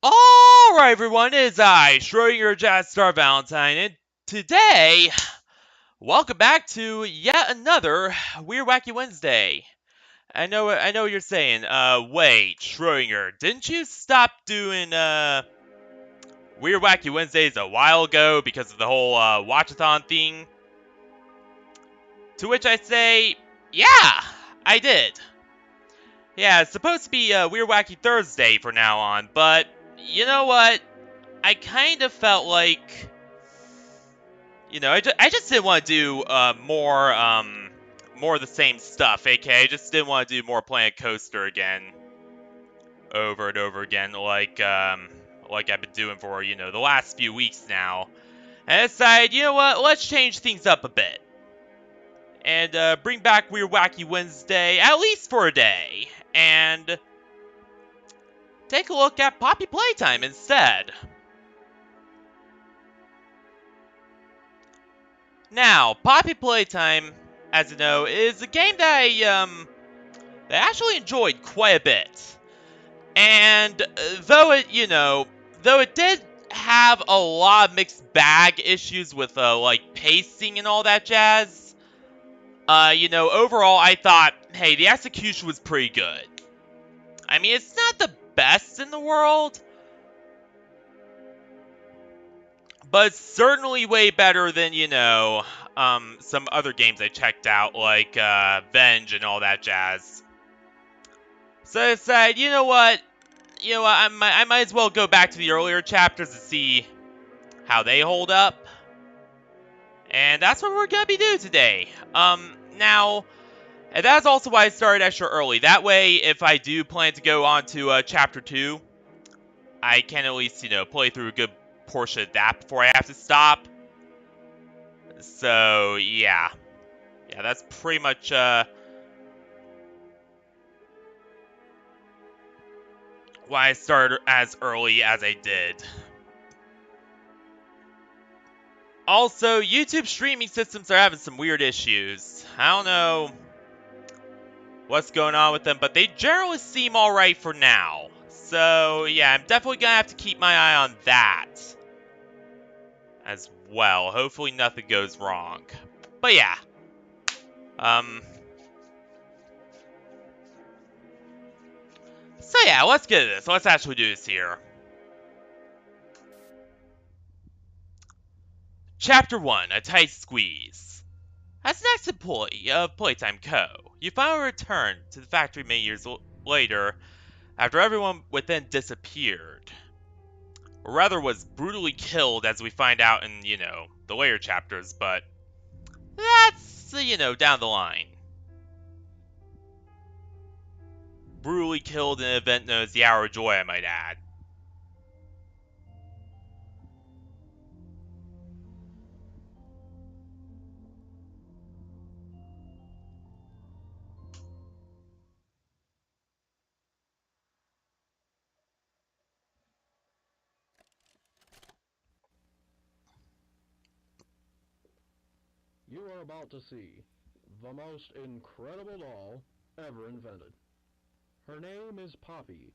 Alright everyone, it is I, Schrodinger Jazz Star Valentine, and today, welcome back to yet another Weird Wacky Wednesday. I know what you're saying, wait, Schrodinger, didn't you stop doing, Weird Wacky Wednesdays a while ago because of the whole, watchathon thing? To which I say, yeah, I did. Yeah, it's supposed to be, Weird Wacky Thursday from now on, but, you know what? I kind of felt like, I just didn't want to do more of the same stuff, aka I just didn't want to do more Planet Coaster again, over and over again, like I've been doing for, the last few weeks now. And I decided, you know what, let's change things up a bit. And bring back Weird Wacky Wednesday, at least for a day, and take a look at Poppy Playtime instead. Now, Poppy Playtime, as you know, is a game that I actually enjoyed quite a bit. And though it did have a lot of mixed bag issues with, like, pacing and all that jazz, overall I thought, hey, the execution was pretty good. I mean, it's not the best in the world, but it's certainly way better than, some other games I checked out, like, Venge and all that jazz. So I decided, you know what, I might as well go back to the earlier chapters to see how they hold up. And that's what we're gonna be doing today. Now, and that's also why I started extra early. That way, if I do plan to go on to, Chapter 2, I can at least, play through a good portion of that before I have to stop. So, yeah. Yeah, that's pretty much, why I started as early as I did. Also, YouTube streaming systems are having some weird issues. I don't know what's going on with them, but they generally seem alright for now. So, yeah, I'm definitely gonna have to keep my eye on that as well. Hopefully nothing goes wrong. But yeah. So yeah, let's get into this. Let's actually do this here. Chapter 1, A Tight Squeeze. As an ex-employee of Playtime Co., you finally return to the factory many years later after everyone within disappeared. Or rather was brutally killed, as we find out in, the later chapters, but that's, down the line. Brutally killed in an event known as the Hour of Joy, I might add. You are about to see the most incredible doll ever invented. Her name is Poppy,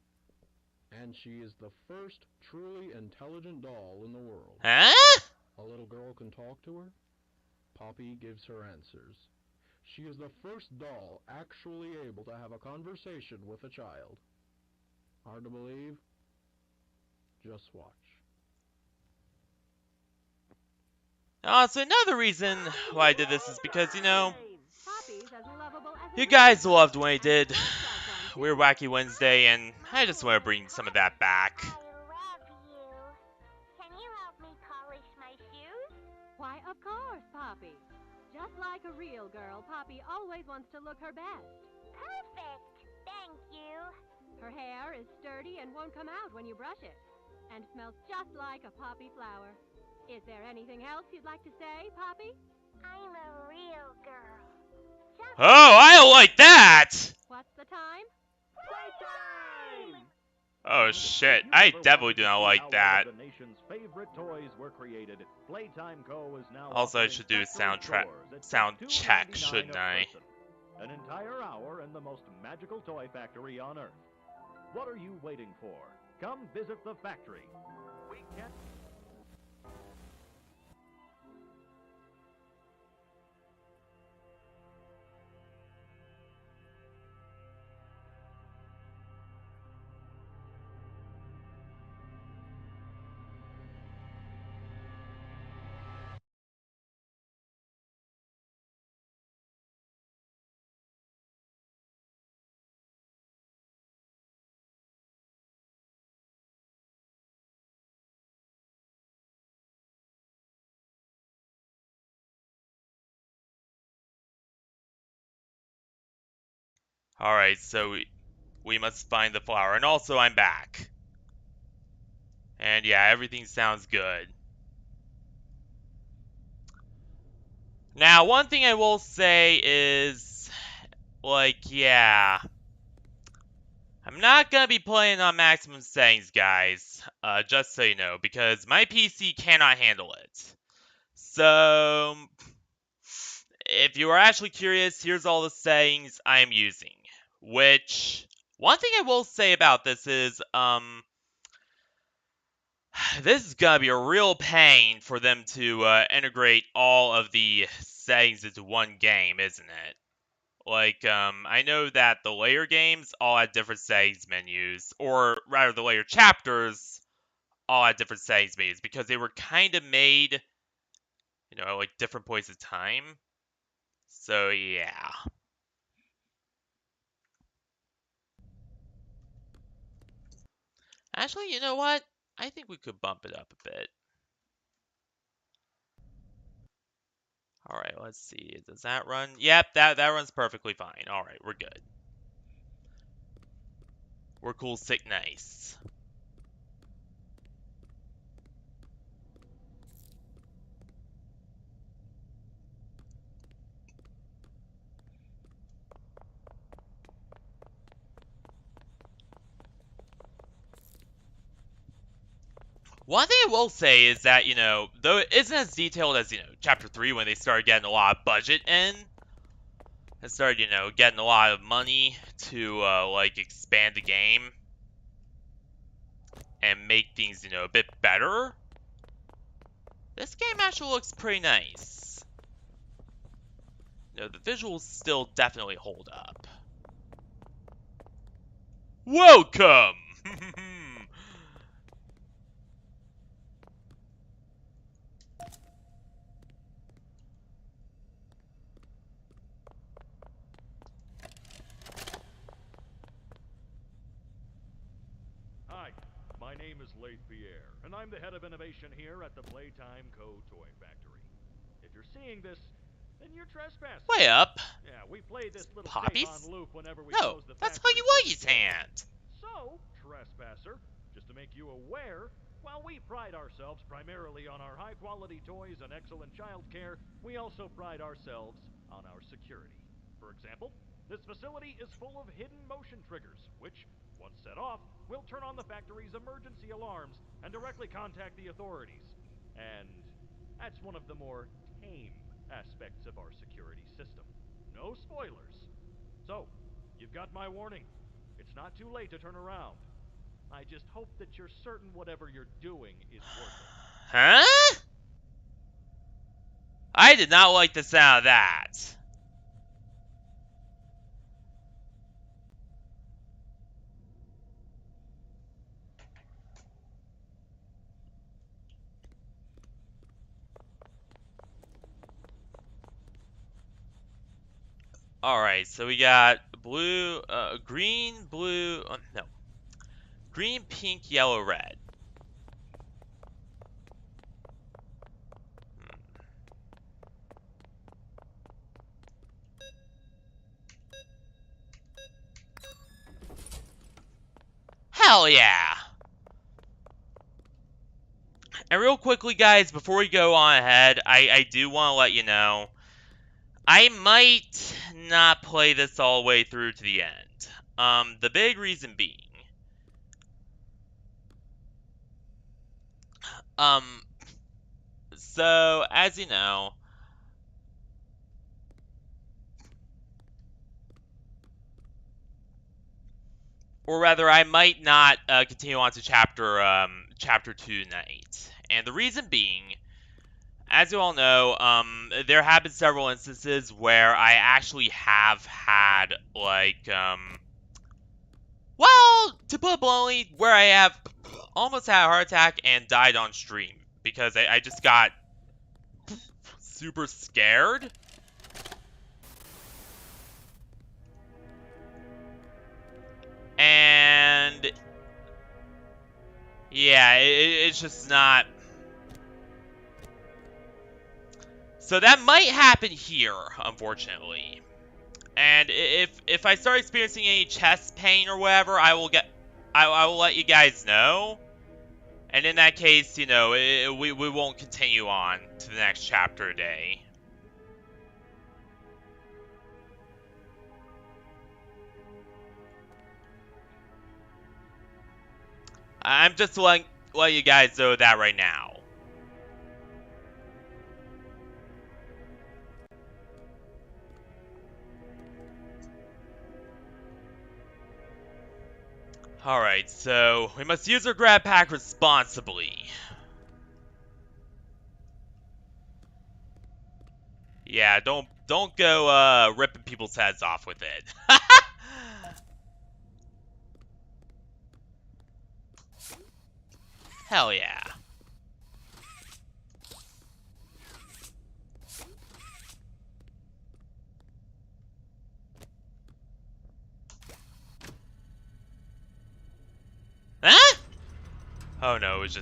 and she is the first truly intelligent doll in the world. Huh? A little girl can talk to her. Poppy gives her answers. She is the first doll actually able to have a conversation with a child. Hard to believe? Just watch. So another reason why I did this is because, you guys loved when I did Weird Wacky Wednesday, and I just want to bring some of that back. I love you. Can you help me polish my shoes? Why, of course, Poppy. Just like a real girl, Poppy always wants to look her best. Perfect. Thank you. Her hair is sturdy and won't come out when you brush it, and smells just like a poppy flower. Is there anything else you'd like to say, Poppy? I'm a real girl. Oh, I don't like that! What's the time? Playtime! Oh shit, I definitely do not like that. The nation's favorite toys were created. Playtime Co. is now Also, I should do a sound check, shouldn't I? An entire hour in the most magical toy factory on Earth. What are you waiting for? come visit the factory. We can... Alright, so we must find the flower. And also, I'm back. And yeah, everything sounds good. Now, one thing I will say is, like, yeah, I'm not gonna be playing on maximum settings, guys, just so you know, because my PC cannot handle it. So, if you are actually curious, here's all the settings I am using. Which, one thing I will say about this is, this is gonna be a real pain for them to integrate all of the settings into one game, isn't it? Like, I know that the layer games all had different settings menus, or rather, the layer chapters all had different settings menus because they were kind of made, at like different points of time. So yeah. Actually, you know what? I think we could bump it up a bit. All right, let's see. Does that run? Yep, that runs perfectly fine. All right, we're good. We're cool, sick, nice. One thing I will say is that, though it isn't as detailed as, Chapter 3 when they started getting a lot of budget in, and started, getting a lot of money to, like, expand the game and make things, a bit better, this game actually looks pretty nice. The visuals still definitely hold up. Welcome! Hi, my name is Leith Pierre, and I'm the head of innovation here at the Playtime Co. Toy Factory. If you're seeing this, then you're trespassing. Way up. Yeah, we play this little Poppies? tape on loop whenever we No, close the that's factory Huggy for the Wuggy's day. hand. So, trespasser, just to make you aware, while we pride ourselves primarily on our high-quality toys and excellent child care, we also pride ourselves on our security. For example, this facility is full of hidden motion triggers, which, once set off, will turn on the factory's emergency alarms and directly contact the authorities. And that's one of the more tame aspects of our security system. No spoilers. So, you've got my warning. It's not too late to turn around. I just hope that you're certain whatever you're doing is worth it. Huh? I did not like the sound of that. Alright, so we got blue, green, blue, no. Green, pink, yellow, red. Hell yeah! And real quickly, guys, before we go on ahead, I do want to let you know, I might not play this all the way through to the end. The big reason being, so, as you know, or rather, I might not continue on to chapter 2 tonight. And the reason being, as you all know, there have been several instances where I actually have had, like, well, to put it bluntly, where I have almost had a heart attack and died on stream. Because I just got super scared. And yeah, it's just not. So that might happen here, unfortunately. And if I start experiencing any chest pain or whatever, I will let you guys know. And in that case, you know, we won't continue on to the next chapter today. I'm just letting you guys know that right now. Alright, so we must use our grab pack responsibly. Yeah, don't go ripping people's heads off with it. Hell yeah. Huh? Oh no, it was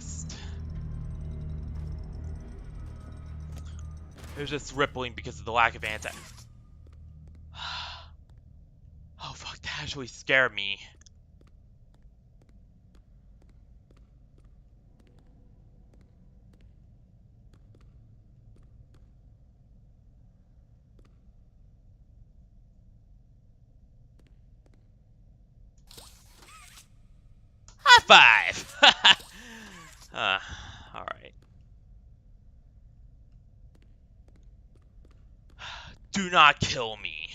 just rippling because of the lack of anti. Oh fuck, that actually scared me. High five! Alright. Do not kill me.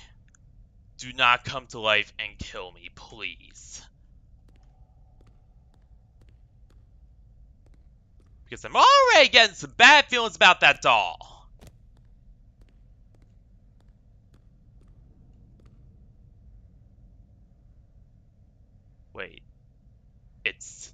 Do not come to life and kill me, please. Because I'm already getting some bad feelings about that doll. Wait. It's...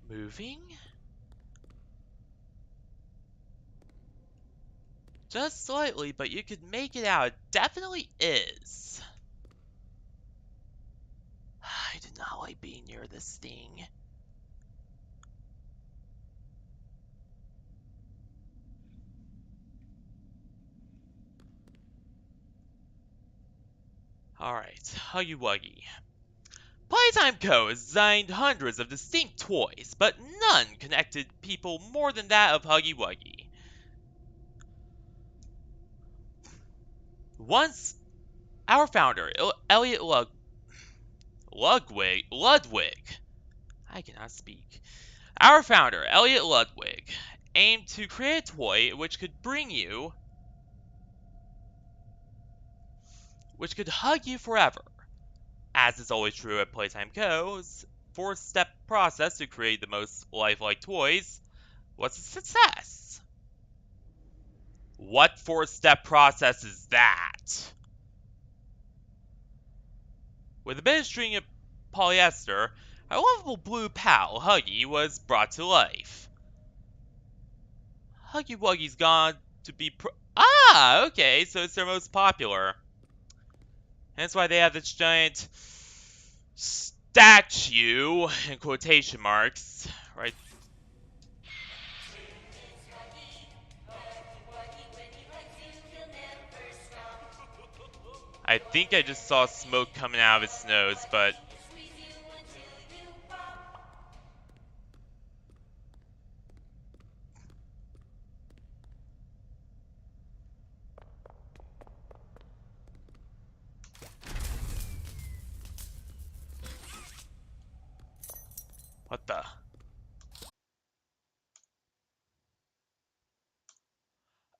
moving? Just slightly, but you could make it out. It definitely is. I did not like being near this thing. Alright, Huggy Wuggy. Playtime Co. has designed hundreds of distinct toys, but none connected people more than that of Huggy Wuggy. Once, our founder, Elliot Ludwig, I cannot speak. Our founder, Elliot Ludwig, aimed to create a toy which could hug you forever. As is always true at Playtime Co.'s 4-step process to create the most lifelike toys was a success. What 4-step process is that? With a bit of string of polyester, our lovable blue pal, Huggy, was brought to life. Huggy Wuggy's gone to be okay, so it's their most popular. That's why they have this giant statue, in quotation marks, right? I think I just saw smoke coming out of its nose, but...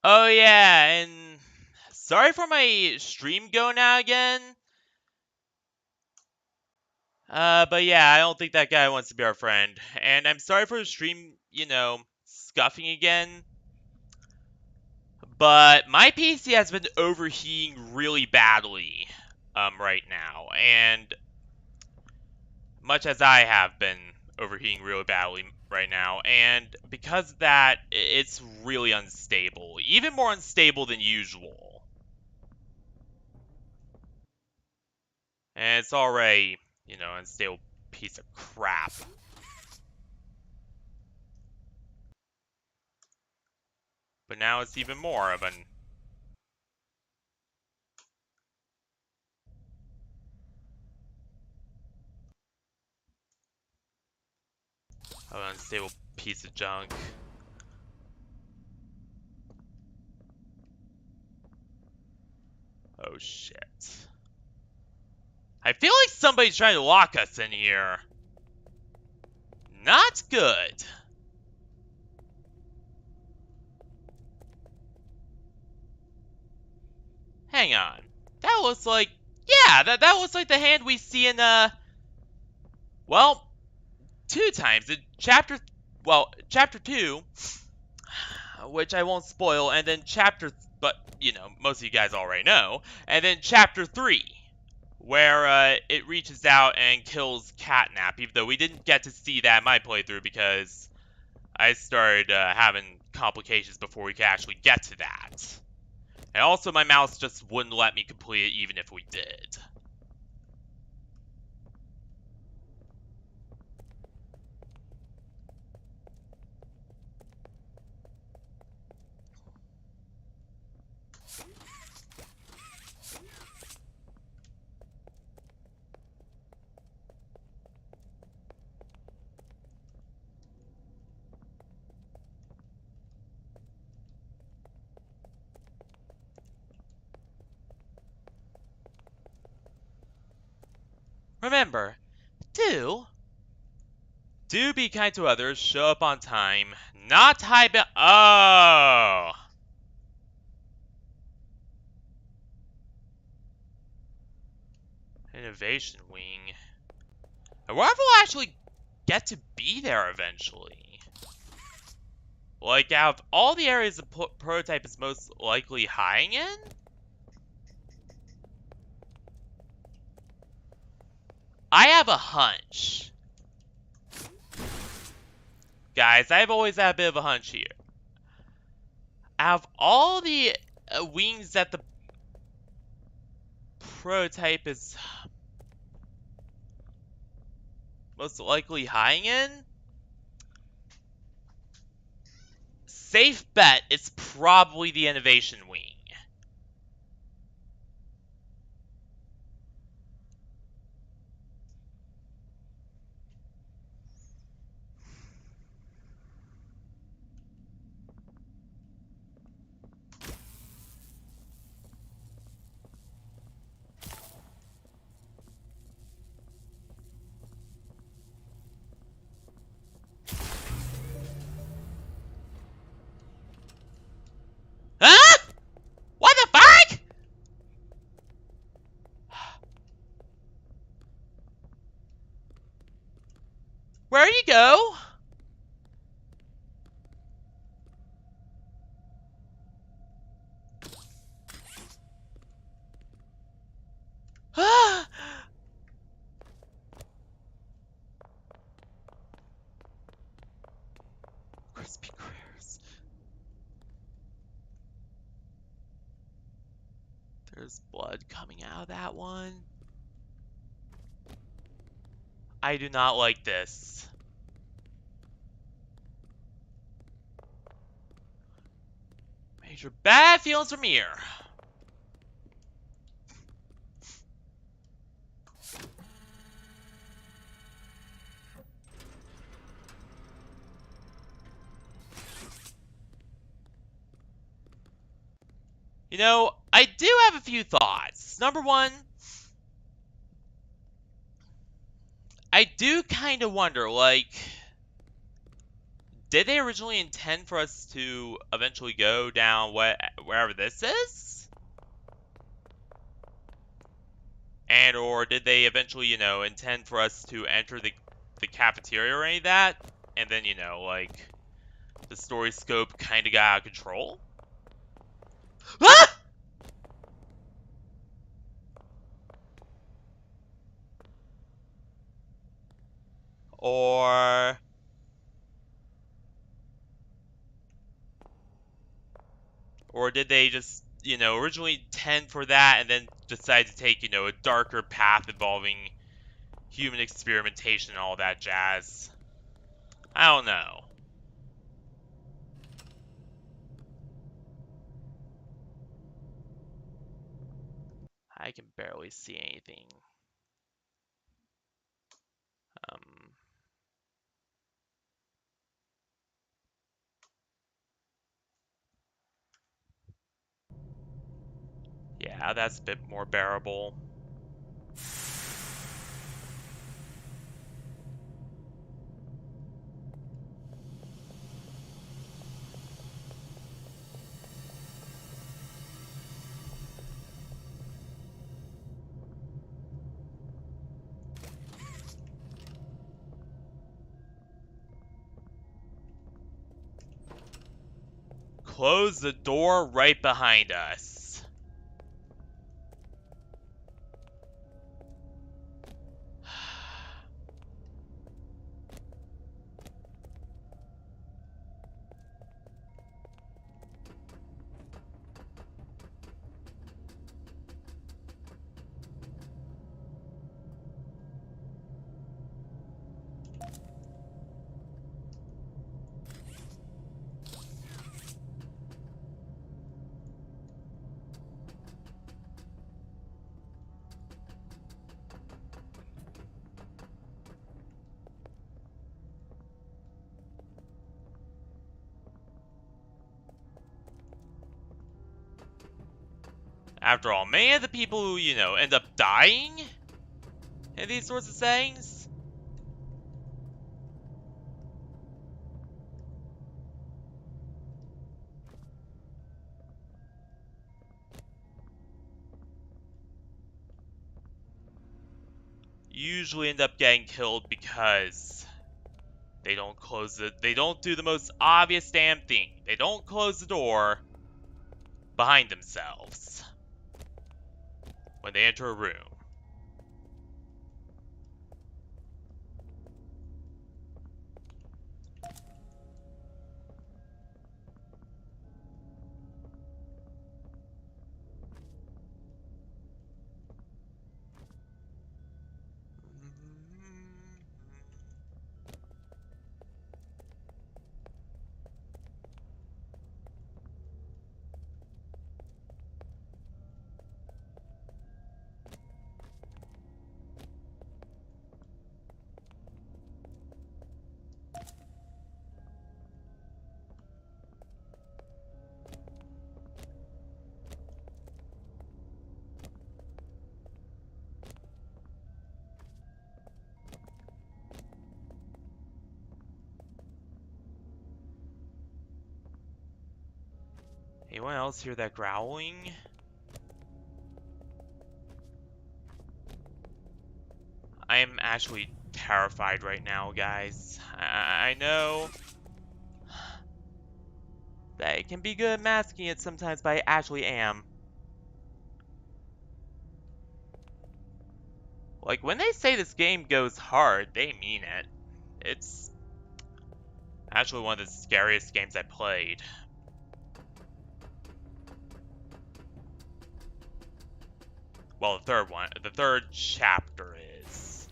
Oh yeah, and sorry for my stream going out again. But yeah, I don't think that guy wants to be our friend. And I'm sorry for the stream, scuffing again. But my PC has been overheating really badly, right now. And much as I have been overheating really badly right now. And because of that, it's really unstable. Even more unstable than usual. And it's already, unstable piece of crap. But now it's even more of an unstable piece of junk. Oh shit. I feel like somebody's trying to lock us in here. Not good. Hang on. That looks like... Yeah, that looks like the hand we see in, well, 2 times. In chapter 2, which I won't spoil, and then but, most of you guys already know, and then chapter 3, where, it reaches out and kills Catnap, even though we didn't get to see that in my playthrough because I started, having complications before we could actually get to that. And also, my mouse just wouldn't let me complete it even if we did. Remember, do be kind to others, show up on time, not hide oh! Innovation Wing. I wonder if we'll actually get to be there eventually. Like, out of all the areas the prototype is most likely hiding in? I have a hunch. Guys, I've always had a bit of a hunch here. Out of all the wings that the prototype is most likely hiding in, safe bet it's probably the Innovation Wing. Huh? What the fuck? Where'd you go? Crispy Critters. There's blood coming out of that one. I do not like this. Major bad feelings from here. I do have a few thoughts. Number one, I do kind of wonder, like, did they originally intend for us to eventually go down wherever this is? And or did they eventually, intend for us to enter the cafeteria or any of that? And then, like, the story scope kind of got out of control? Ah! Or did they just, originally intend for that and then decide to take, a darker path involving human experimentation and all that jazz? I don't know. I can barely see anything. Um, yeah, that's a bit more bearable. Close the door right behind us. After all, many of the people who, end up dying in these sorts of settings usually end up getting killed because they don't do the most obvious damn thing. They don't close the door behind themselves when they enter a room. Anyone else hear that growling? I am actually terrified right now, guys. I know that it can be good at masking it sometimes, but I actually am. Like, when they say this game goes hard, they mean it. It's actually one of the scariest games I played. Well, the third chapter is.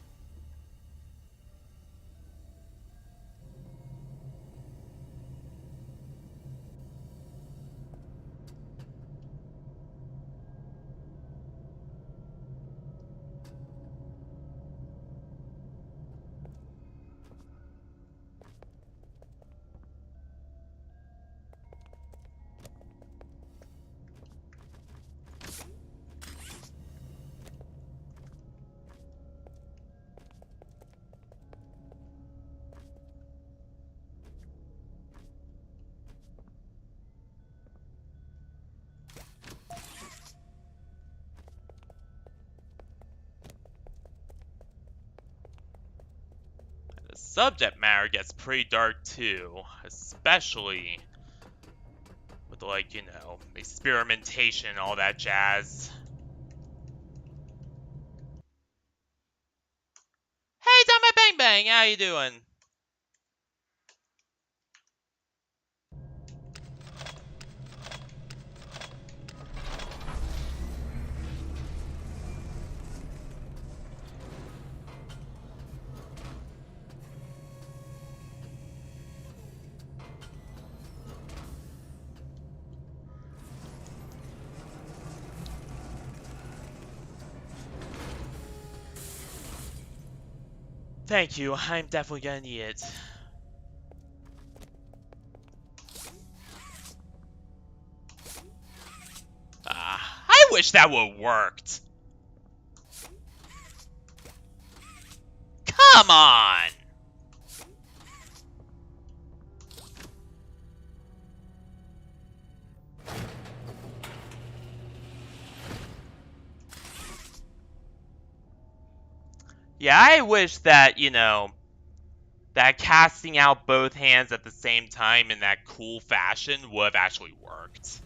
subject matter gets pretty dark too, especially with, like, you know, experimentation and all that jazz. Hey, Dama Bang Bang, how you doing? Thank you, I'm definitely gonna need it. I wish that would've worked. Come on! Yeah, I wish that, you know, that casting out both hands at the same time in that cool fashion would have actually worked.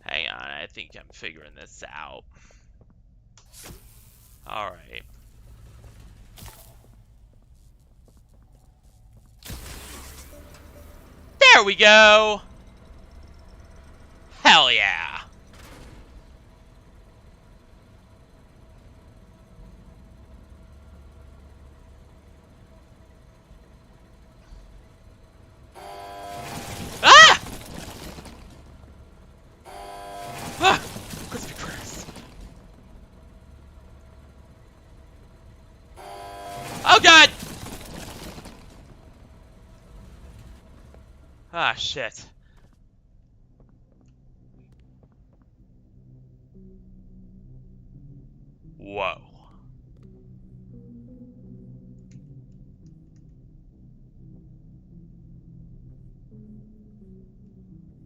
Hang on, I think I'm figuring this out. Alright. There we go! Hell yeah! Ah! Ah! Crispy Chris. Oh god! Ah, shit. Whoa.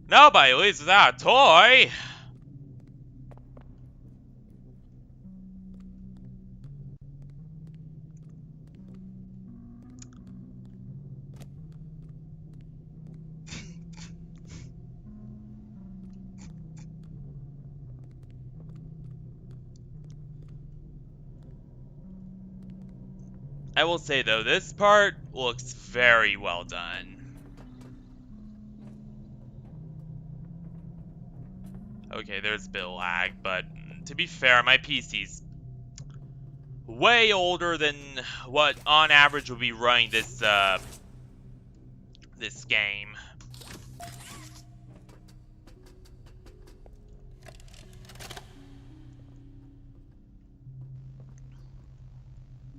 Nobody leaves without a toy! I will say though, this part looks very well done. Okay, there's a bit of lag, but to be fair, my PC's way older than what on average would be running this this game.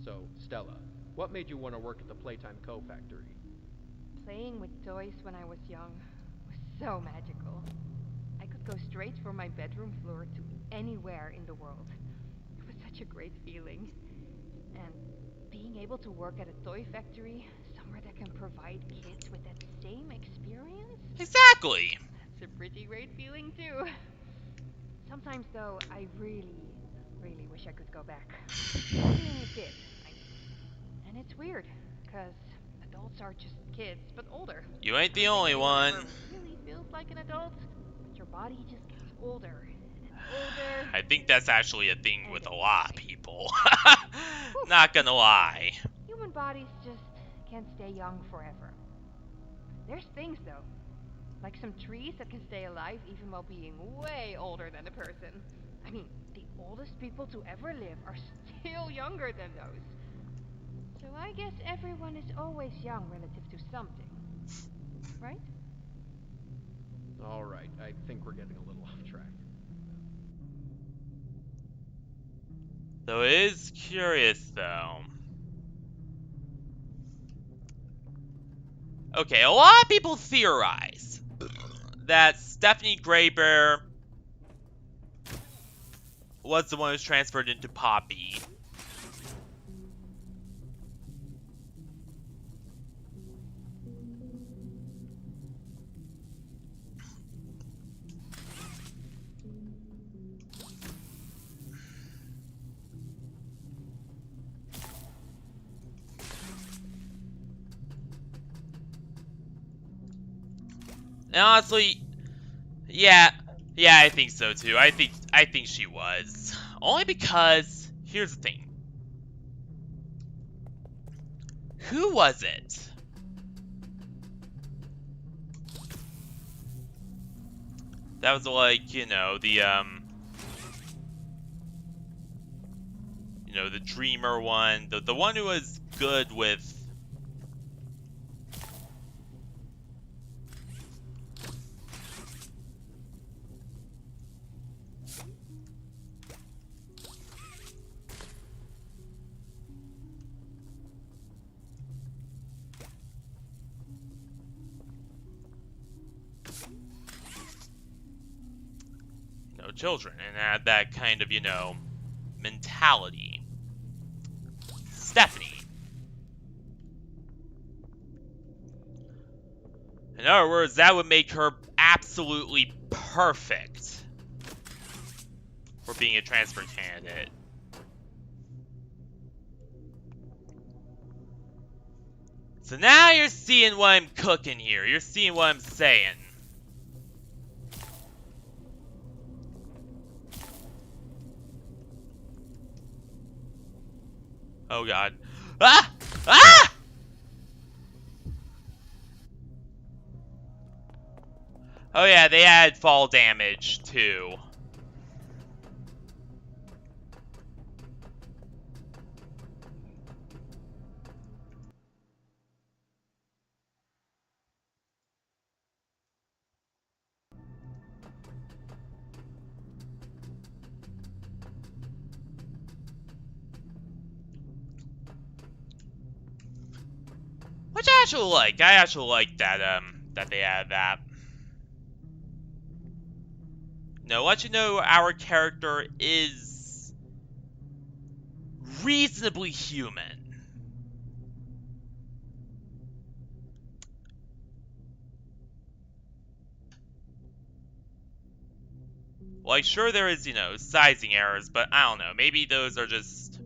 So, Stella, what made you want to work at the Playtime Co-Factory? Playing with toys when I was young was so magical. I could go straight from my bedroom floor to anywhere in the world. It was such a great feeling. And being able to work at a toy factory, somewhere that can provide kids with that same experience, Exactly! that's a pretty great feeling too. Sometimes though, I really, really wish I could go back. Being a kid, I mean. And it's weird, because adults are just kids, but older. You ain't the Some only days one. never really feels like an adult, but your body just gets older and older. I think that's actually a thing And with a they lot of die. people. Whew. Not gonna lie. Human bodies just can't stay young forever. There's things though, like some trees that can stay alive even while being way older than a person. I mean, the oldest people to ever live are still younger than those. So I guess everyone is always young relative to something. Right? Alright, I think we're getting a little off track. Though it is curious, though. Okay, a lot of people theorize that Stephanie Graybear was the one who was transferred into Poppy. And honestly, yeah, I think so too. I think she was. Only because, here's the thing. Who was it? That was like, you know, the dreamer one, the one who was good with. Children and had that kind of, mentality. Stephanie. In other words, that would make her absolutely perfect for being a transfer candidate. So now you're seeing what I'm cooking here. You're seeing what I'm saying. Oh god. Ah! Ah! Oh yeah, they add fall damage too. Which I actually like. I actually like that that they added that. No, let you know our character is reasonably human. Like, sure there is, sizing errors, but I don't know. Maybe those are just...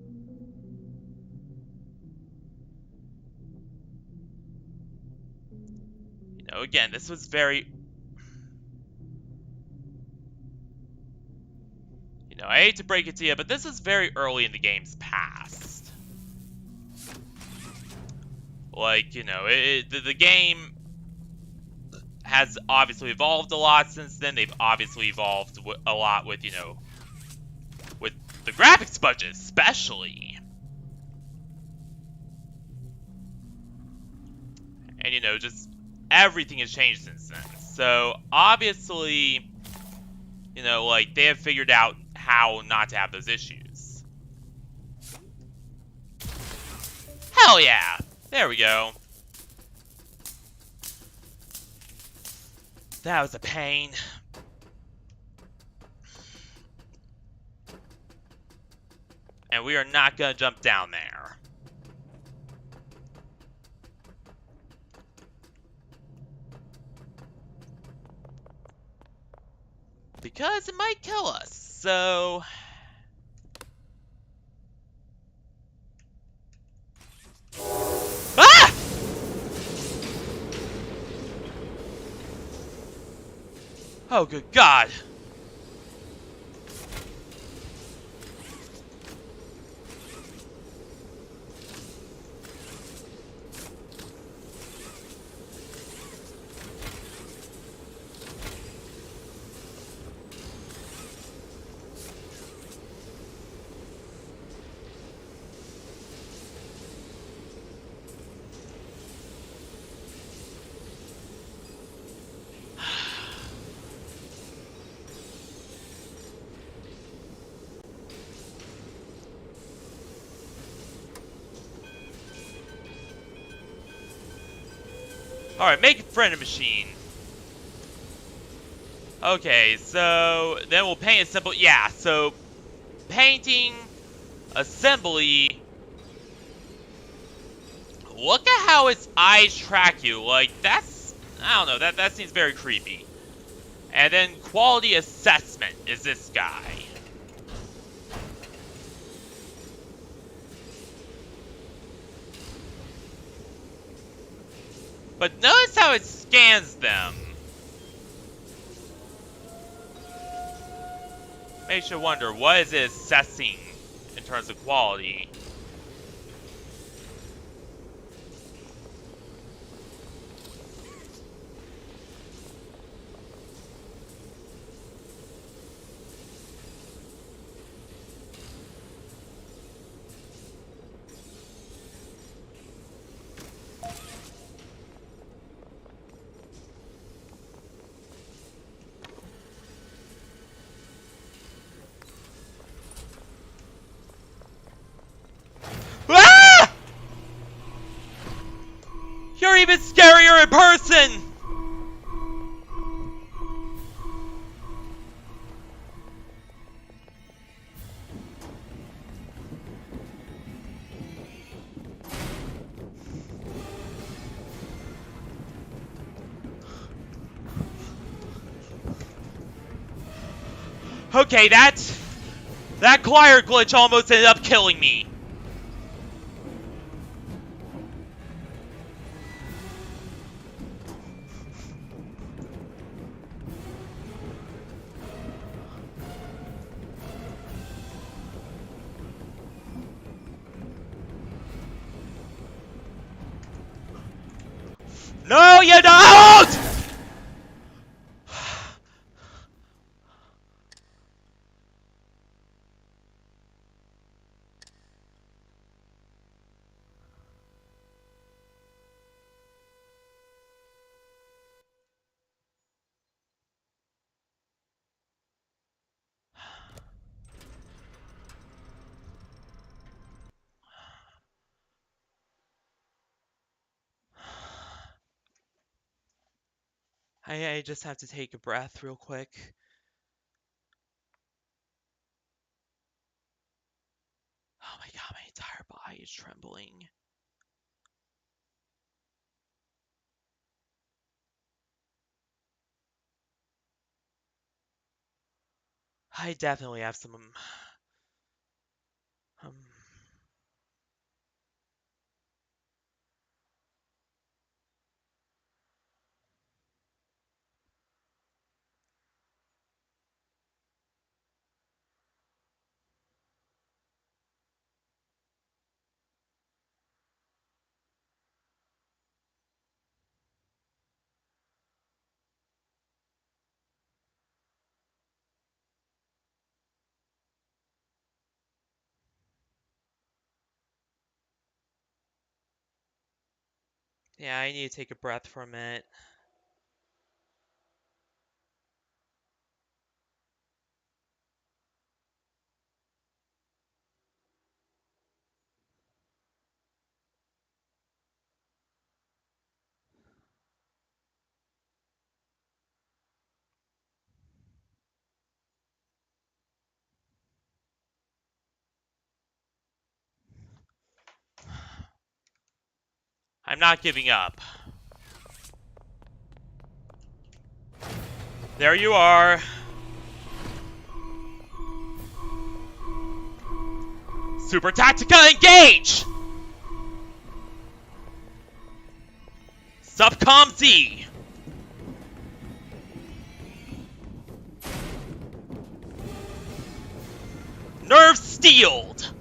again, this was very... I hate to break it to you, but this is very early in the game's past. Like, the game has obviously evolved a lot since then. They've obviously evolved a lot with, with the graphics budget, especially. And, just everything has changed since then. So, obviously, like, they have figured out how not to have those issues. Hell yeah! There we go. That was a pain. And we are not gonna jump down there. Because it might kill us, so... Ah! Oh, good God. Alright, make a friend machine. Okay, so then we'll paint assembly. Yeah, so painting, assembly. Look at how its eyes track you. Like, that's, I don't know, that seems very creepy. And then quality assessment is this guy. But notice how it scans them. Makes you wonder, what is it assessing in terms of quality? Ah! You're even scarier in person! Okay, that glider glitch almost ended up killing me. No, you don't! I just have to take a breath real quick. Oh my God, my entire body is trembling. I definitely have some um yeah, I need to take a breath for a minute. I'm not giving up. There you are. Super Tactica, engage! Subcom Z. steeled.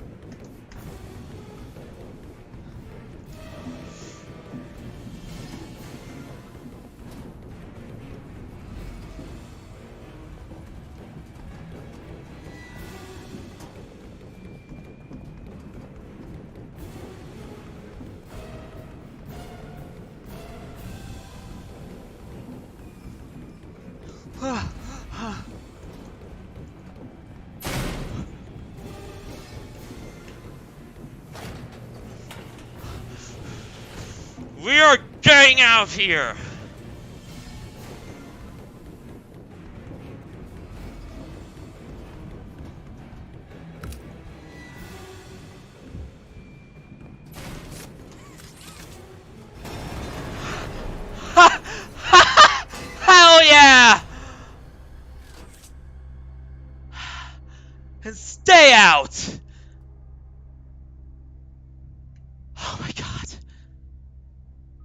We are getting out of here! Hell yeah! And stay out! Oh my god.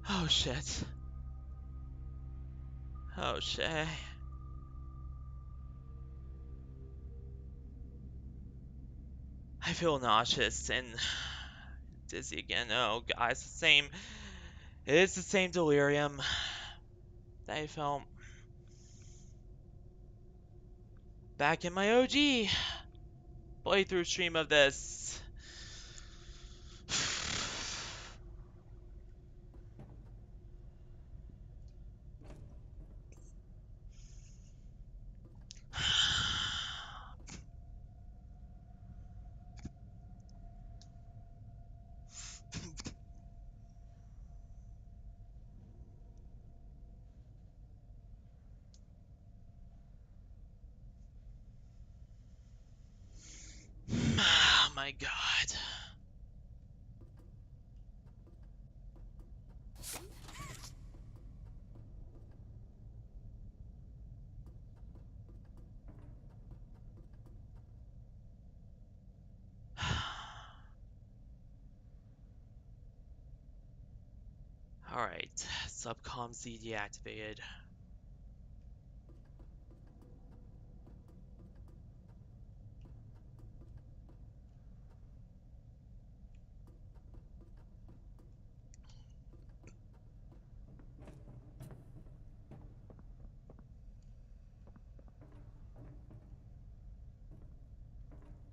Oh shit. Oh shit. I feel nauseous and dizzy again. Oh god, it's the same. It's the same delirium that I felt back in my OG playthrough stream of this. Oh my god. Alright, subcom Z deactivated.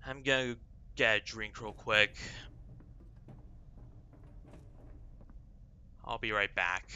I'm gonna get a drink real quick. I'll be right back.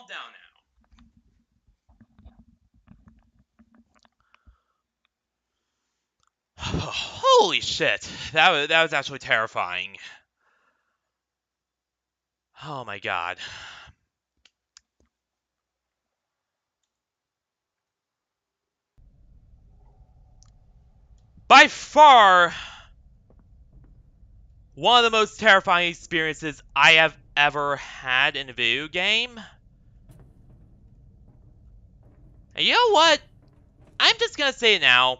calm down now. Holy shit. That was actually terrifying. Oh my god. By far, one of the most terrifying experiences I have ever had in a video game. And you know what? I'm just gonna say it now.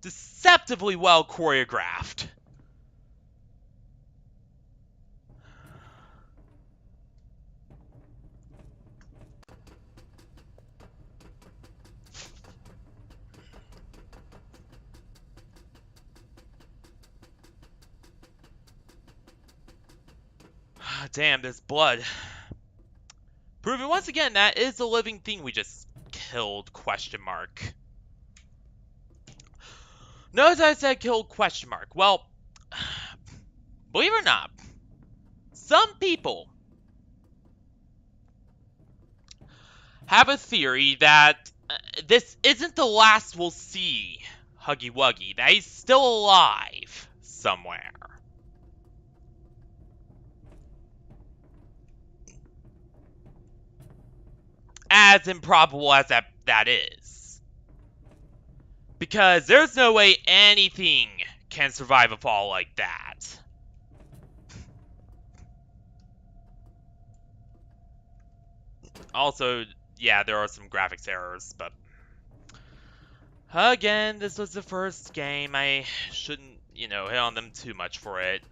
Deceptively well choreographed. Damn, this blood. Proving once again that is a living thing we just killed, question mark. Notice I said killed, question mark. Well, believe it or not, some people have a theory that this isn't the last we'll see Huggy Wuggy, that he's still alive somewhere. As improbable as that is. Because there's no way anything can survive a fall like that. Also, yeah, there are some graphics errors, but again, this was the first game. I shouldn't, hit on them too much for it.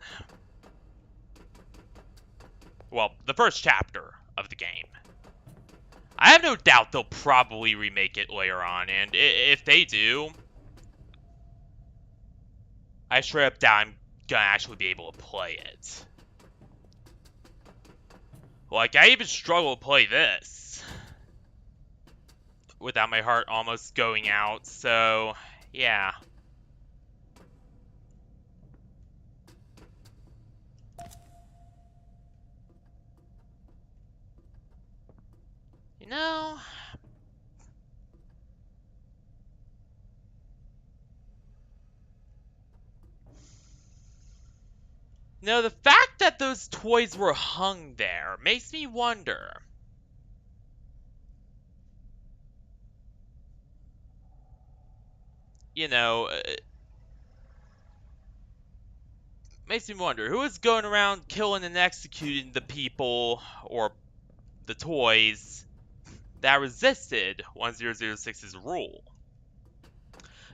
Well, the first chapter of the game. I have no doubt they'll probably remake it later on, and if they do, I straight up doubt I'm gonna actually be able to play it. Like, I even struggle to play this without my heart almost going out, so, yeah. No, the fact that those toys were hung there makes me wonder. Makes me wonder, who is going around killing and executing the people, or the toys, that resisted 1006's rule?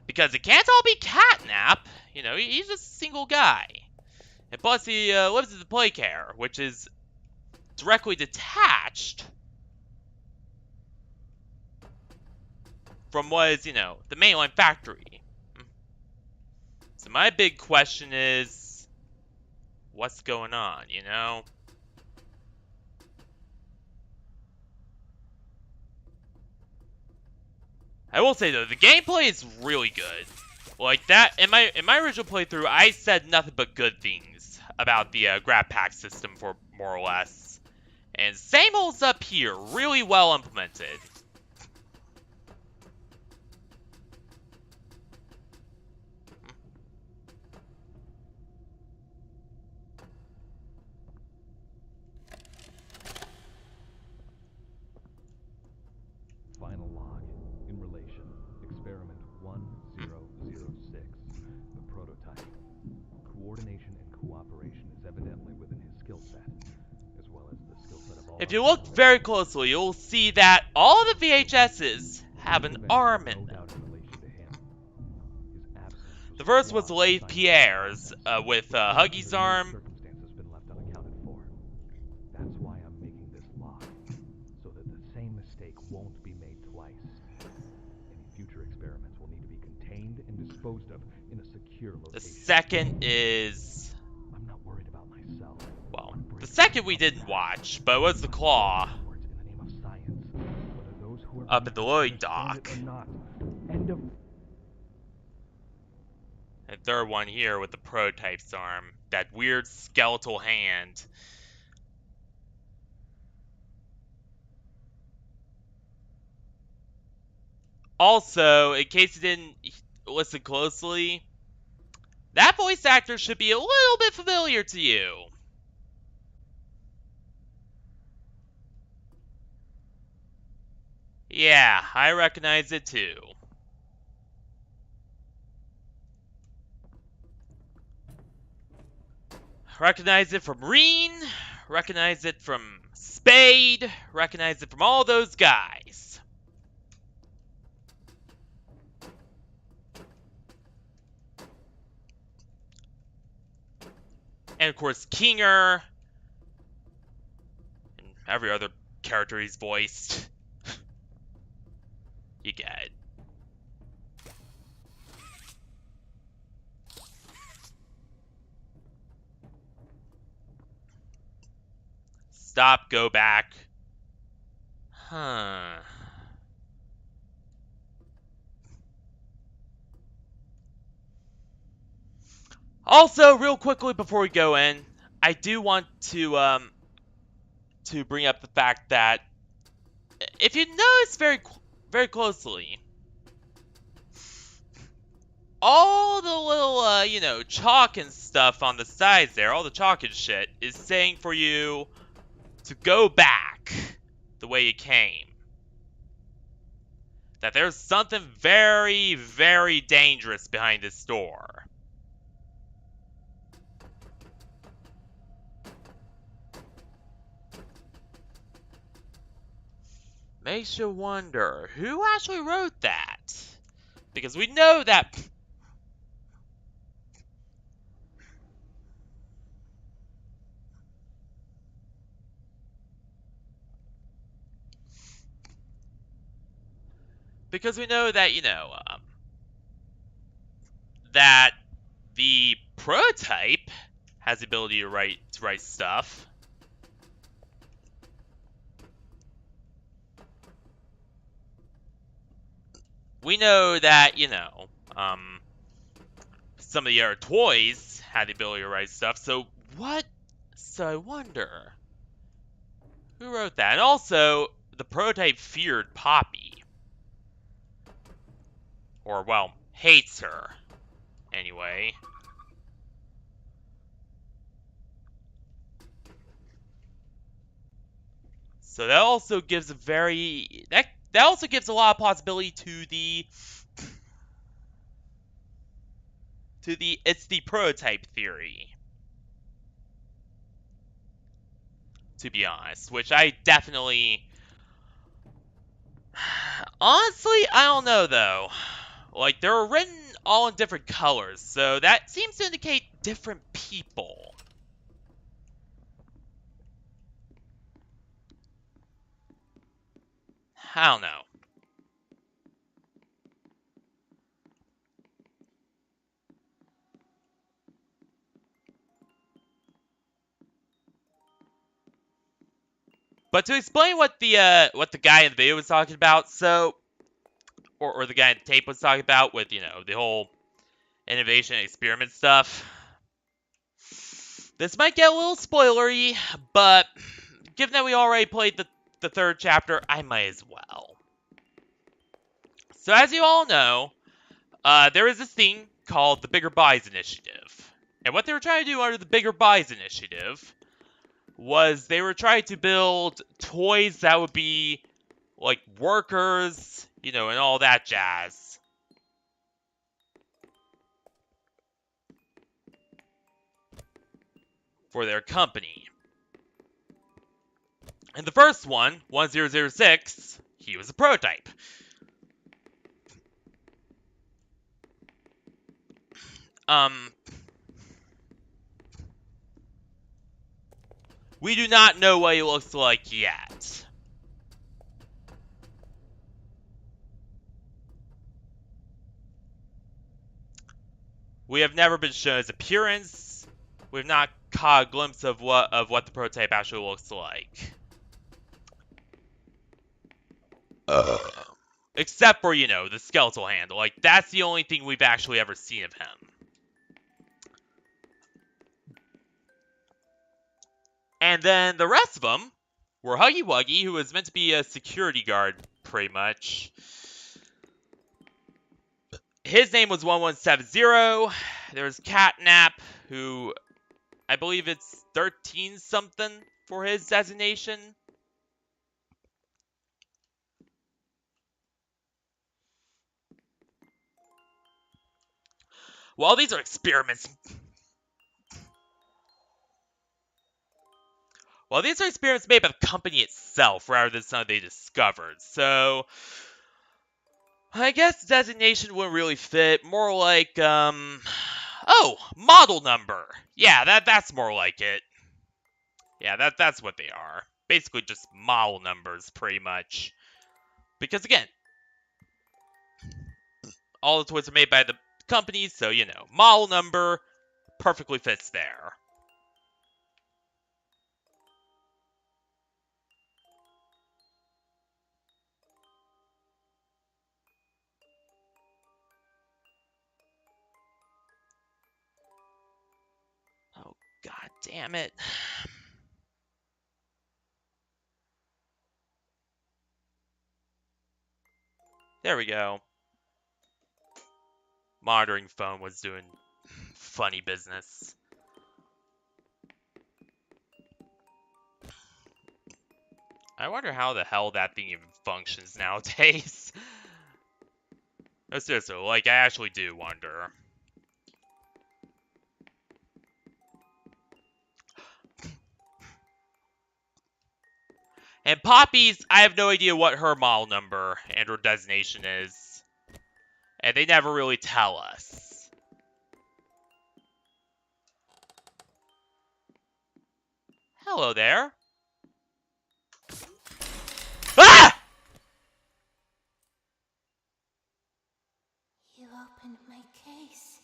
Because it can't all be Catnap. He's just a single guy. And plus, he lives at the Playcare, which is directly detached from what is, the mainline factory. So my big question is, what's going on, I will say, though, the gameplay is really good. Like that, in my original playthrough, I said nothing but good things about the grab pack system, for more or less. And same holds up here, really well implemented. Final log. In relation, experiment 1006, the prototype. Coordination and cooperation is evidently within his skill set, as well as the skill set of all. If you look very closely, you'll see that all the VHSs have an arm in them. The first was Lathe Pierre's, with Huggy's arm. That's why I'm making this log, so that the same mistake won't be made twice. Any future experiments will need to be contained and disposed of in a secure location. The second is... I'm not worried about myself. Well, the second we didn't watch, but it was the Claw. Up at the loading dock. And third one here with the prototype's arm. That weird skeletal hand. Also, in case you didn't listen closely, that voice actor should be a little bit familiar to you. Yeah, I recognize it too. Recognize it from Reen, recognize it from Spade, recognize it from all those guys. And of course, Kinger, and every other character he's voiced. You get it. Stop, go back. Huh. Also, real quickly before we go in, I do want to bring up the fact that if you notice very closely, all the little chalk and stuff on the sides there, all the chalk and shit, is saying for you to go back the way you came. That there's something very, very dangerous behind this door. Makes you wonder, who actually wrote that? Because we know that... Because we know that, that the prototype has the ability to write stuff. We know that, some of the other toys had the ability to write stuff, so what? So I wonder, who wrote that? And also, the prototype feared Poppy. Or, well, hates her. Anyway. So that also gives a very... That also gives a lot of possibility to the... It's the prototype theory. To be honest. Which I definitely... Honestly, I don't know, though. Like, they're written all in different colors, so that seems to indicate different people. I don't know. But to explain what the guy in the video was talking about, so... Or the guy in the tape was talking about with, the whole innovation and experiment stuff. This might get a little spoilery, but given that we already played the third chapter, I might as well. So as you all know, there is this thing called the Bigger Buys Initiative. And what they were trying to do under the Bigger Buys Initiative was they were trying to build toys that would be like workers, and all that jazz. For their company. And the first one, 1006, he was a prototype. We do not know what he looks like yet. We have never been shown his appearance. We've not caught a glimpse of what the prototype actually looks like. Except for, the skeletal hand. Like, that's the only thing we've actually ever seen of him. And then the rest of them were Huggy Wuggy, who was meant to be a security guard, pretty much. his name was 1170. There's Catnap, who I believe it's 13 something for his designation. Well, these are experiments. Well, these are experiments made by the company itself rather than something they discovered. So, I guess designation wouldn't really fit. More like, oh, model number. Yeah, that's more like it. Yeah, that's what they are. Basically just model numbers, pretty much. Because again, all the toys are made by the company, so, you know, model number perfectly fits there. Oh, god damn it. There we go. Monitoring phone was doing funny business. I wonder how the hell that thing even functions nowadays. No, seriously, like, I actually do wonder. And Poppy's, I have no idea what her model number and her designation is. And they never really tell us. Hello there. Ah! You opened my case.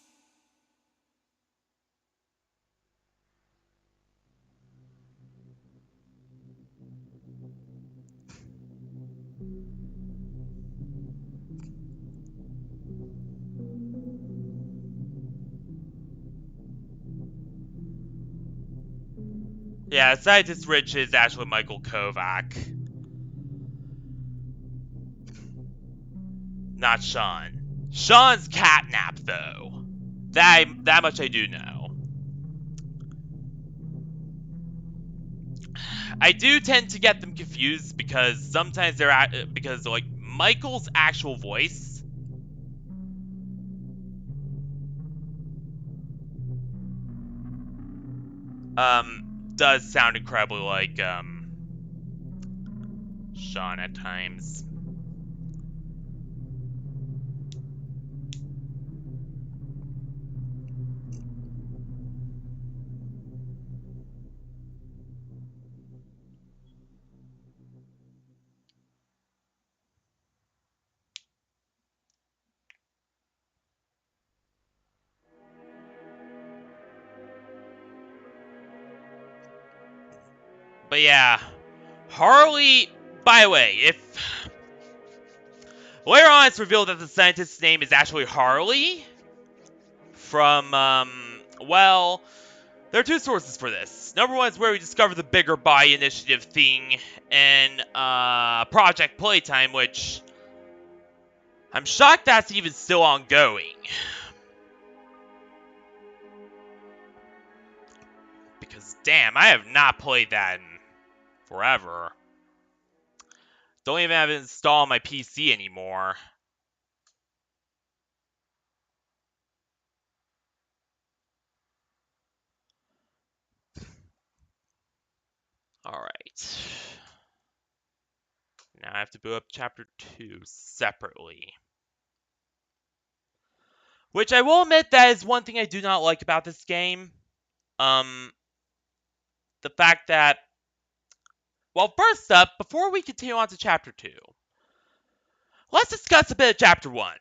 Yeah, Scientist Rich is actually Michael Kovac. Not Sean. Sean's Catnap, though. That much I do know. I do tend to get them confused because sometimes because like Michael's actual voice does sound incredibly like Sean at times. But yeah, Harley, by the way, if later on it's revealed that the scientist's name is actually Harley from, well, there are two sources for this. Number one is where we discover the Bigger Body Initiative thing in Project Playtime, which I'm shocked that's even still ongoing. Because, damn, I have not played that in forever. Don't even have it installed on my PC anymore. Alright. Now I have to boot up Chapter 2 separately. Which I will admit that is one thing I do not like about this game. The fact that... Well, first up, before we continue on to Chapter 2, let's discuss a bit of Chapter 1.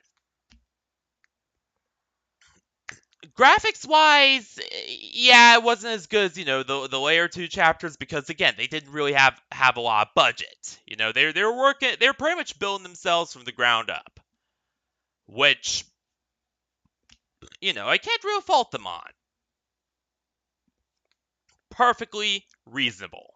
Graphics-wise, yeah, it wasn't as good as, you know, the later 2 chapters because, again, they didn't really have a lot of budget. You know, they were pretty much building themselves from the ground up. Which, you know, I can't really fault them on. Perfectly reasonable.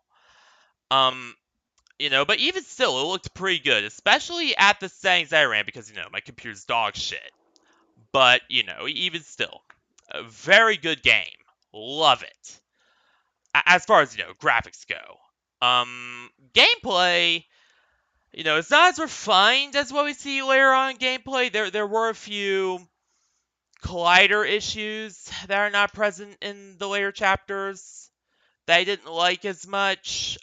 You know, but even still, it looked pretty good, especially at the settings I ran because, you know, my computer's dog shit. but, even still, a very good game. Love it. As far as, graphics go. Gameplay, it's not as refined as what we see later on in gameplay. There were a few collider issues that are not present in the later chapters that I didn't like as much.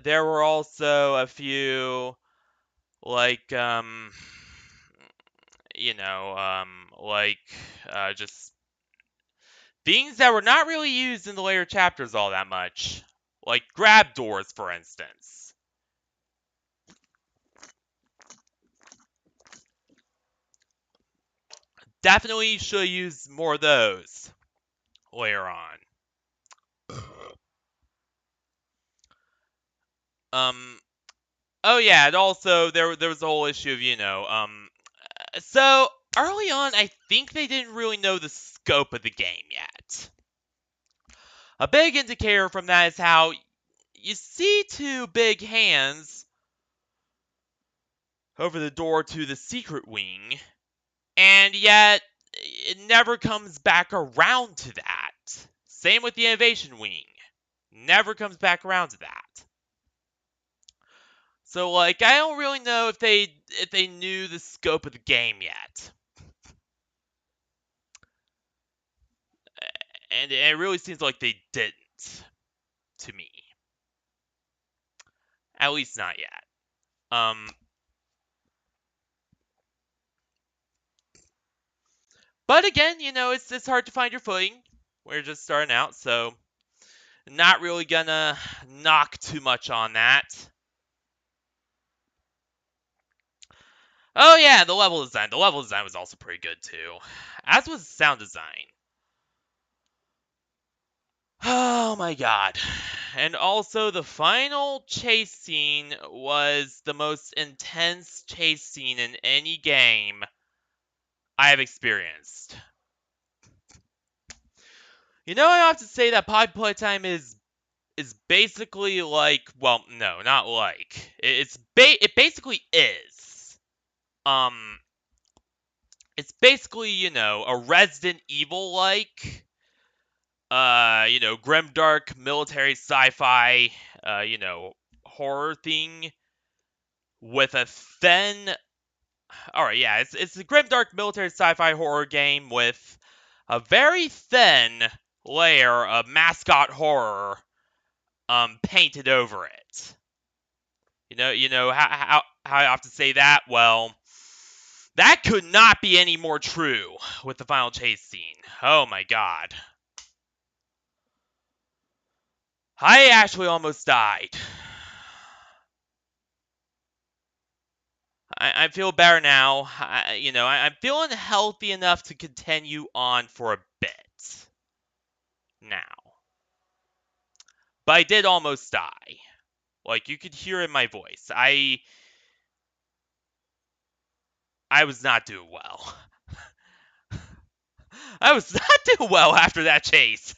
There were also a few, like, like, just things that were not really used in the later chapters all that much. Like grab doors, for instance. Definitely should use more of those later on. Oh yeah, and also there was the whole issue of, so early on I think they didn't really know the scope of the game yet. A big indicator from that is how you see two big hands over the door to the secret wing, and yet it never comes back around to that. Same with the innovation wing. Never comes back around to that. So like I don't really know if they knew the scope of the game yet. And it really seems like they didn't, to me. At least not yet. But again, it's hard to find your footing. We're just starting out, so not really gonna knock too much on that. Oh yeah, the level design. The level design was also pretty good too. As was the sound design. Oh my god. And also the final chase scene was the most intense chase scene in any game I have experienced. I have to say that Playtime is basically like, well, no, not like. It basically is. It's basically, a Resident Evil like, grimdark military sci-fi, horror thing with a thin. All right, yeah, it's a grimdark military sci-fi horror game with a very thin layer of mascot horror painted over it. How I have to say that? Well, that could not be any more true with the final chase scene. Oh my god. I actually almost died. I feel better now. I'm feeling healthy enough to continue on for a bit now. But I did almost die. Like, you could hear in my voice. I was not doing well. I was not doing well after that chase.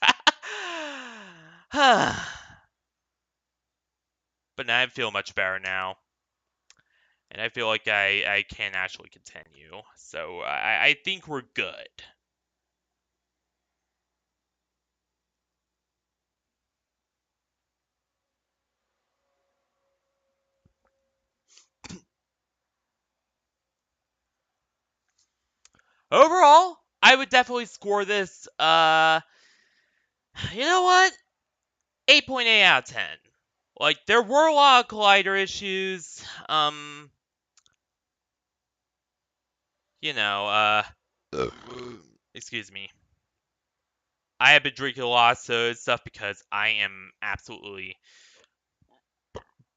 But now I feel much better now. And I feel like I can actually continue. So I think we're good. Overall, I would definitely score this, you know what? 8.8 out of 10. Like, there were a lot of collider issues. Excuse me. I have been drinking a lot of soda stuff because I am absolutely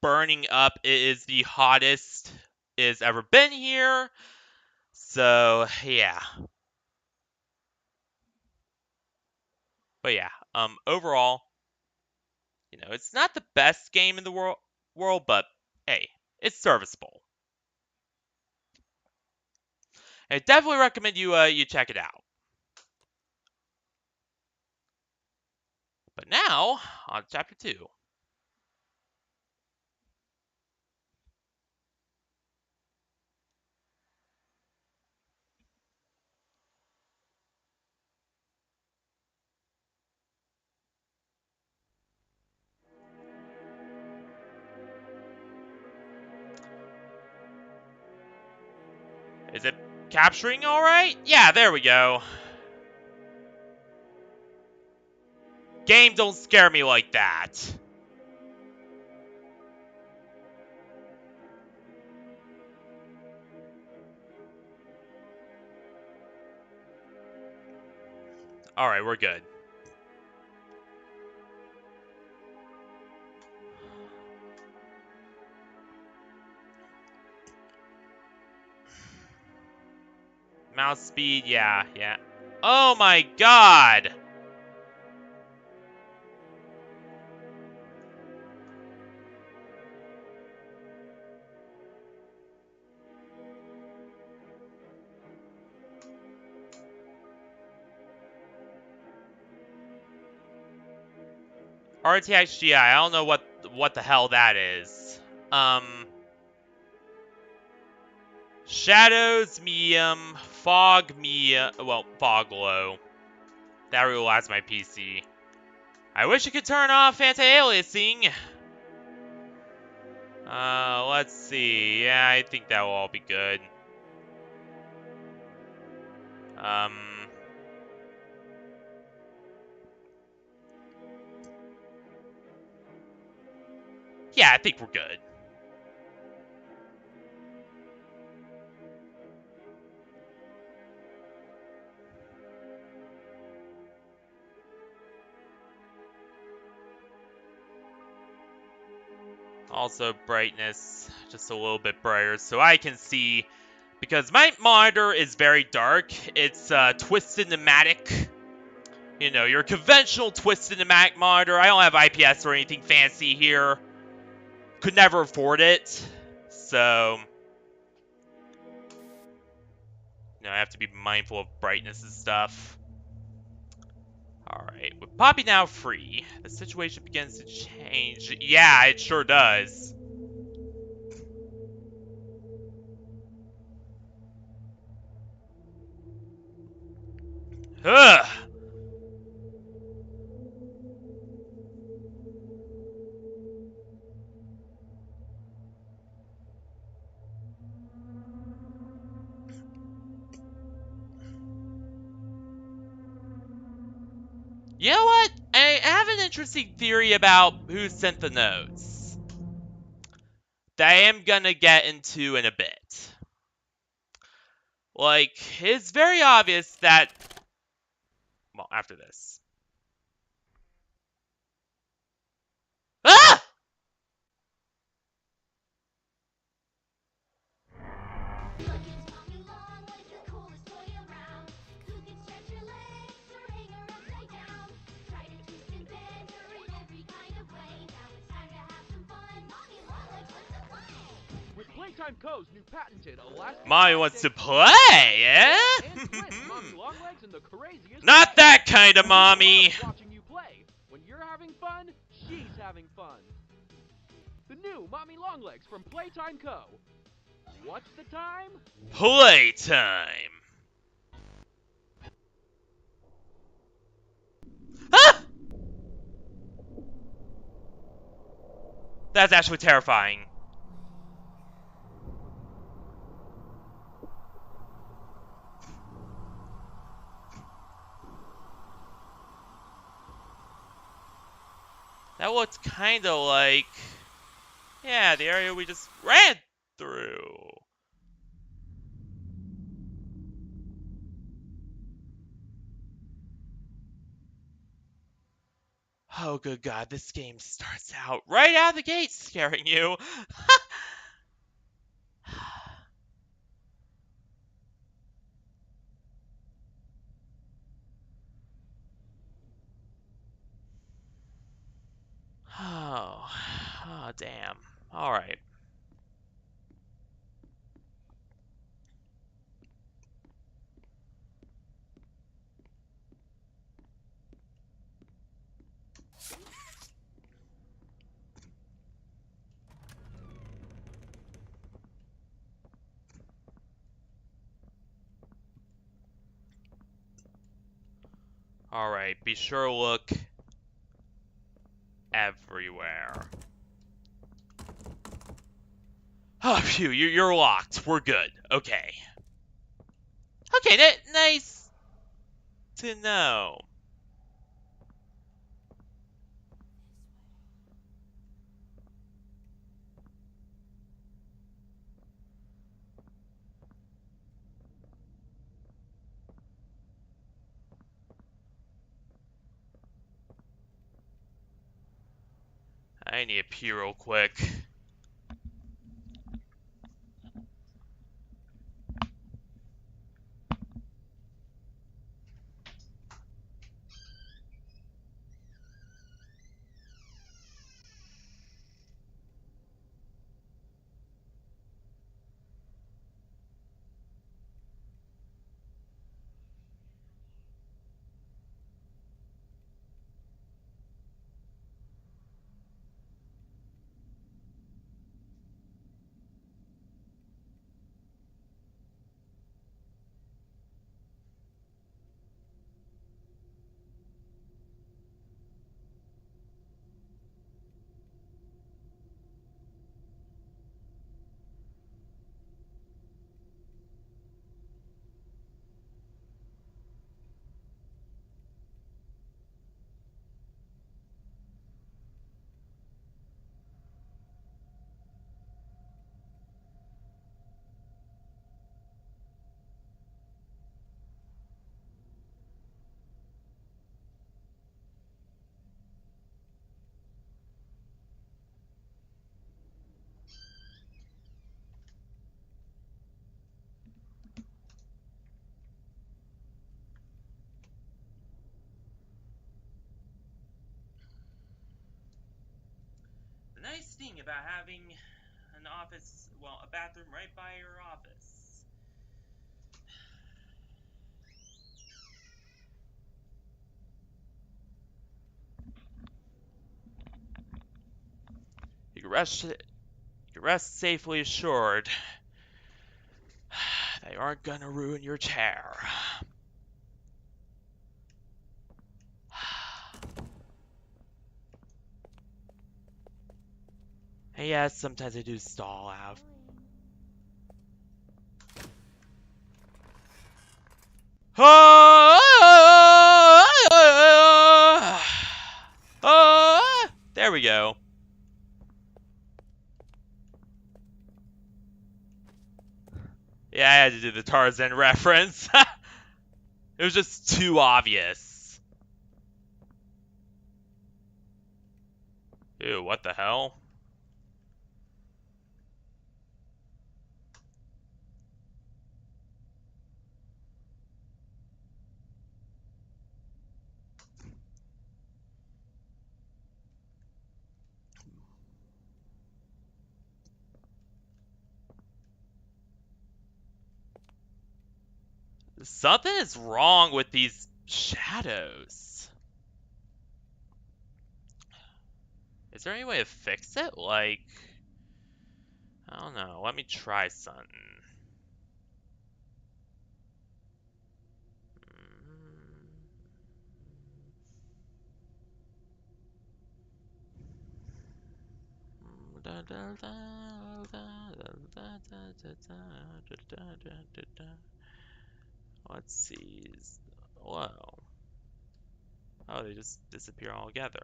burning up. It is the hottest it's ever been here. So, yeah. But yeah, overall, it's not the best game in the world, but hey, it's serviceable. I definitely recommend you check it out. But But now, on to chapter 2. Is it capturing all right? Yeah, there we go. Game, don't scare me like that. All right, we're good. Mouse speed, yeah. Oh my god! RTX GI, I don't know what the hell that is. Shadows medium, fog medium, well, fog low. That really lasts my PC. I wish I could turn off anti-aliasing. Let's see. Yeah, I think that will all be good. Yeah, I think we're good. Also, brightness just a little bit brighter so I can see, because my monitor is very dark. It's twisted pneumatic. You know, your conventional twisted pneumatic monitor. I don't have IPS or anything fancy here. Could never afford it. So, you know, I have to be mindful of brightness and stuff. Alright, with Poppy now free, the situation begins to change. Yeah, it sure does. Ugh! You know what? I have an interesting theory about who sent the notes that I am gonna get into in a bit. Like, it's very obvious that... Well, after this. Ah! With Playtime Co.'s new patented elastic... Mommy wants to play, eh? Not that kind of mommy! Watching you play. When you're having fun, she's having fun. The new Mommy Longlegs from Playtime Co. What's the time? Playtime! Ah! That's actually terrifying. That looks kind of like... Yeah, the area we just ran through. Oh, good God, this game starts out right out of the gate scaring you. Oh, damn. All right. Alright, be sure to look everywhere. Oh, phew, you're locked. We're good. Okay. Okay, nice to know. I need to pee real quick. The nice thing about having an office, well, a bathroom right by your office. You can rest safely assured they aren't gonna ruin your chair. And yes, sometimes I do stall out. There we go. Yeah, I had to do the Tarzan reference. It was just too obvious. Ew, what the hell? Something is wrong with these shadows. Is there any way to fix it? Like, I don't know. Let me try something. Let's see. Whoa. Oh, they just disappear altogether.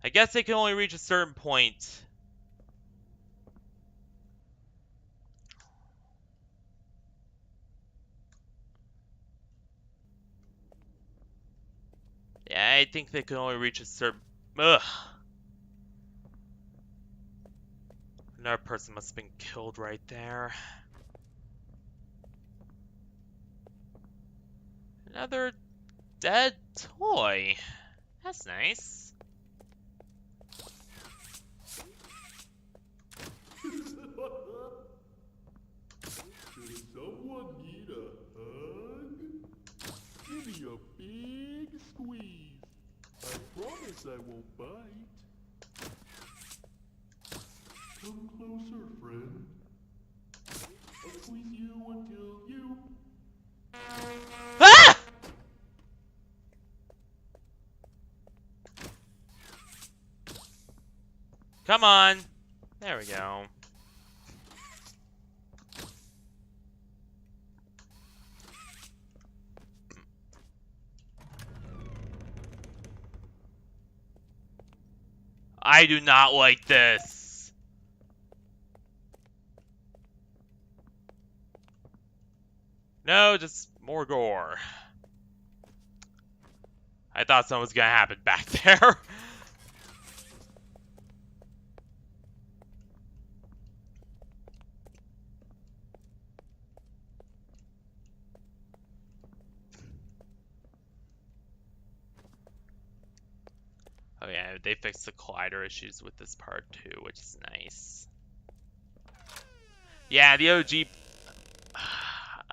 I guess they can only reach a certain point. Yeah, I think they can only reach a certain... Ugh. Another person must have been killed right there. Another dead toy. That's nice. Does someone need a hug? Give me a big squeeze. I promise I won't bite. Come closer, friend. Come on. There we go. I do not like this. No, just more gore. I thought something was gonna happen back there. Oh yeah, they fixed the collider issues with this part too, which is nice. Yeah, the OG...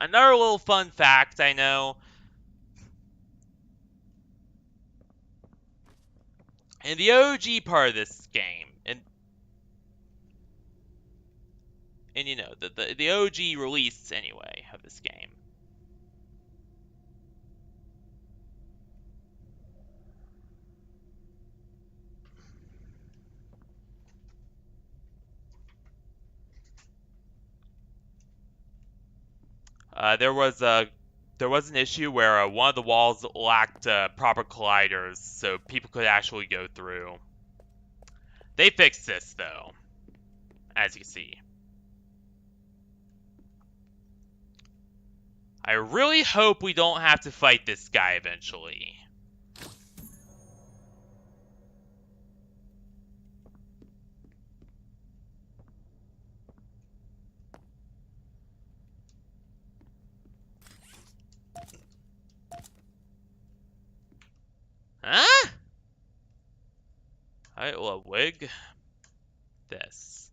Another little fun fact, I know. In the OG part of this game, and you know, the OG release anyway of this game, there was an issue where one of the walls lacked proper colliders, so people could actually go through. They fixed this though, as you can see. I really hope we don't have to fight this guy eventually. Huh? Alright, well, wig. This.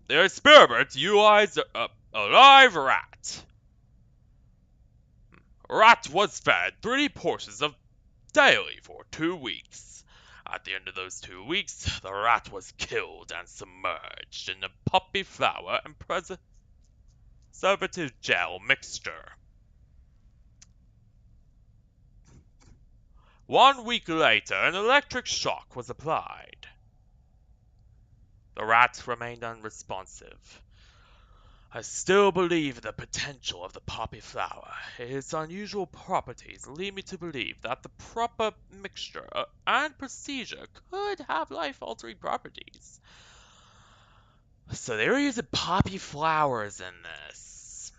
The experiment utilized a live rat. Rat was fed 3 portions of daily for 2 weeks. At the end of those 2 weeks, the rat was killed and submerged in a poppy flower and preservative gel mixture. 1 week later, an electric shock was applied. The rat remained unresponsive. I still believe in the potential of the poppy flower. Its unusual properties lead me to believe that the proper mixture and procedure could have life-altering properties. So they were using poppy flowers in this.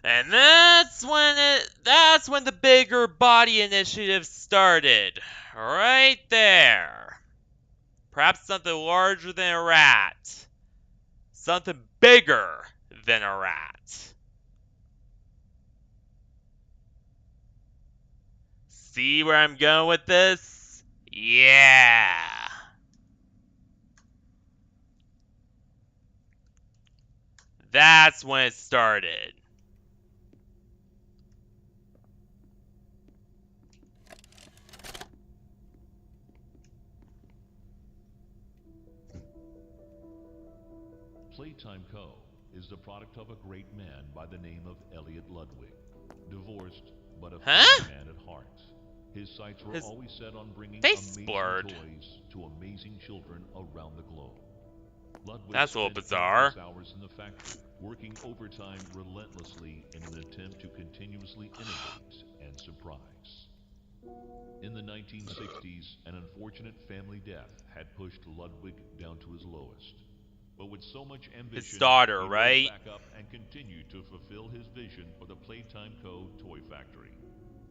And that's when the bigger body initiative started. Right there. Perhaps something larger than a rat. Something bigger than a rat. See where I'm going with this? Yeah. That's when it started. Playtime Co. is the product of a great man by the name of Elliot Ludwig. Divorced, but a family man at heart. His sights were always set on bringing amazing toys to amazing children around the globe. Ludwig That's a little bizarre. Hours in the factory, working overtime relentlessly in an attempt to continuously innovate and surprise. In the 1960s, an unfortunate family death had pushed Ludwig down to his lowest. But with so much ambition, his daughter, he right? Back up and continued to fulfill his vision for the Playtime Co. toy factory.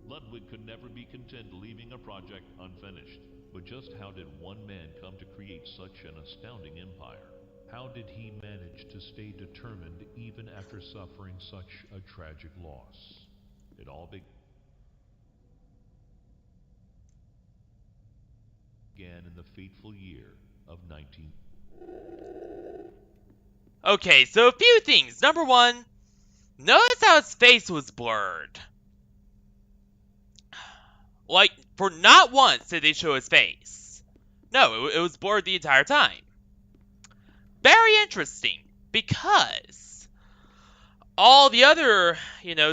Ludwig could never be content leaving a project unfinished. But just how did one man come to create such an astounding empire? How did he manage to stay determined even after suffering such a tragic loss? It all began in the fateful year of 19... Okay, so a few things. Number one, notice how his face was blurred. Like, for not once did they show his face. No, it was blurred the entire time. Very interesting, because all the other,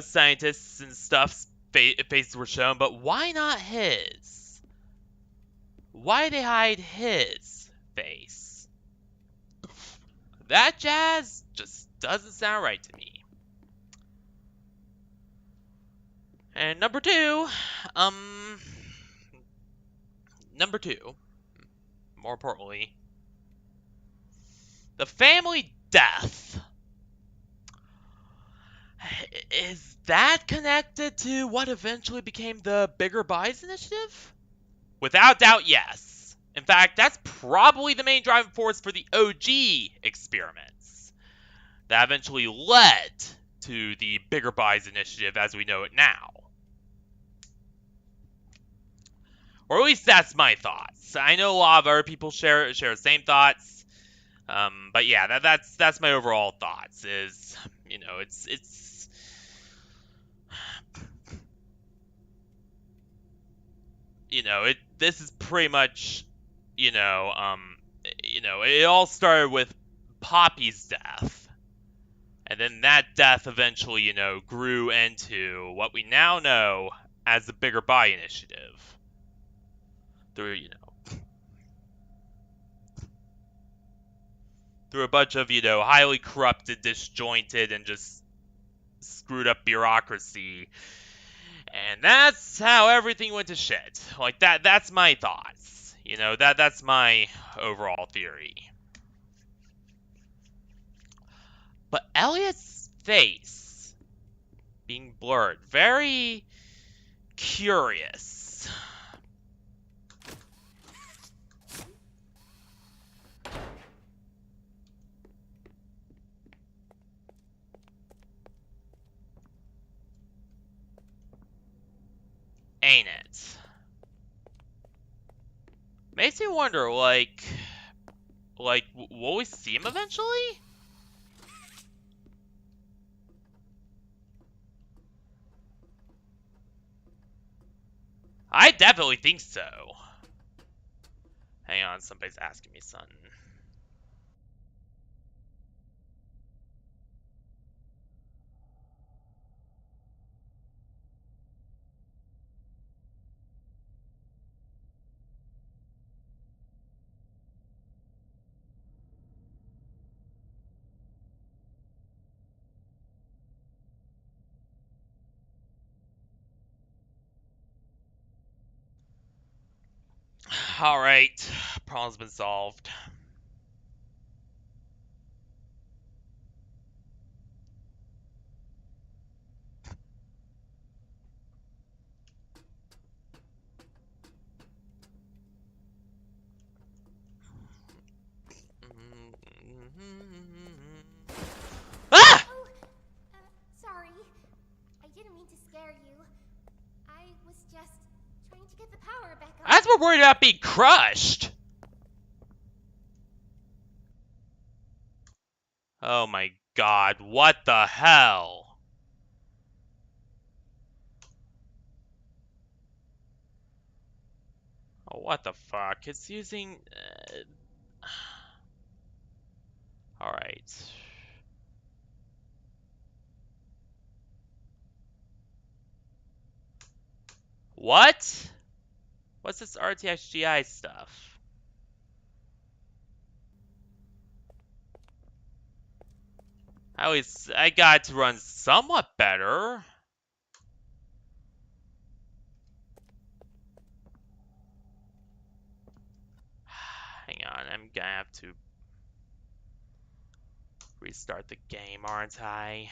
scientists and stuff's faces were shown, but why not his? Why they hide his face? That jazz just doesn't sound right to me. And number two, more importantly, the family death. Is that connected to what eventually became the Bigger Buys Initiative? Without doubt, yes. In fact, that's probably the main driving force for the OG experiments that eventually led to the Bigger Buys Initiative as we know it now. Or at least that's my thoughts. I know a lot of other people share the same thoughts. But yeah, that's my overall thoughts. Is it's this is pretty much it all started with Poppy's death, and then that death eventually grew into what we now know as the Bigger Buy Initiative. Through a bunch of highly corrupted, disjointed, and just screwed up bureaucracy. And that's how everything went to shit. Like that's my thoughts. That's my overall theory. But Elliot's face being blurred, very curious. Ain't it? Makes me wonder, like, will we see him eventually? I definitely think so. Hang on, somebody's asking me something. Alright, problem's been solved. Ah! Oh, sorry. I didn't mean to scare you. I was just trying to get the power back on. I was more worried about being crushed. Oh my god, what the hell? Oh, what the fuck? It's using... Alright. What? What's this RTXGI stuff? I got to run somewhat better. Hang on, I'm gonna have to restart the game, aren't I?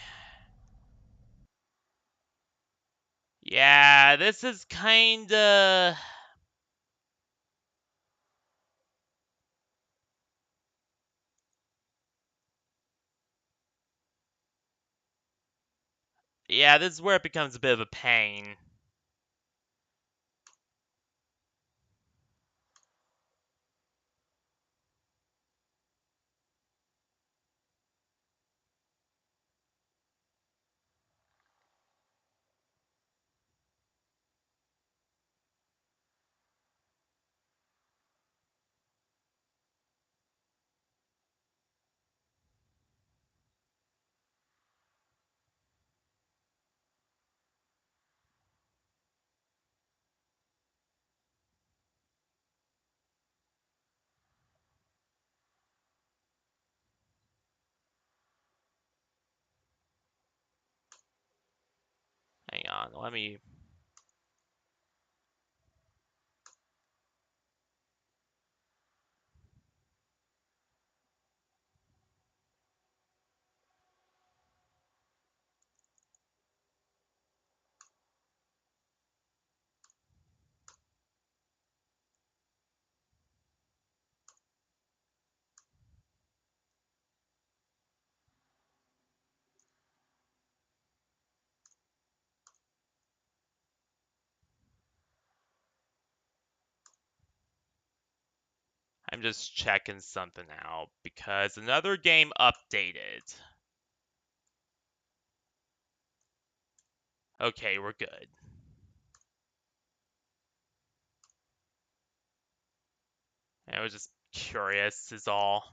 Yeah, this is kinda... Yeah, this is where it becomes a bit of a pain. on. Let me... I'm just checking something out because another game updated. Okay, we're good. I was just curious is all.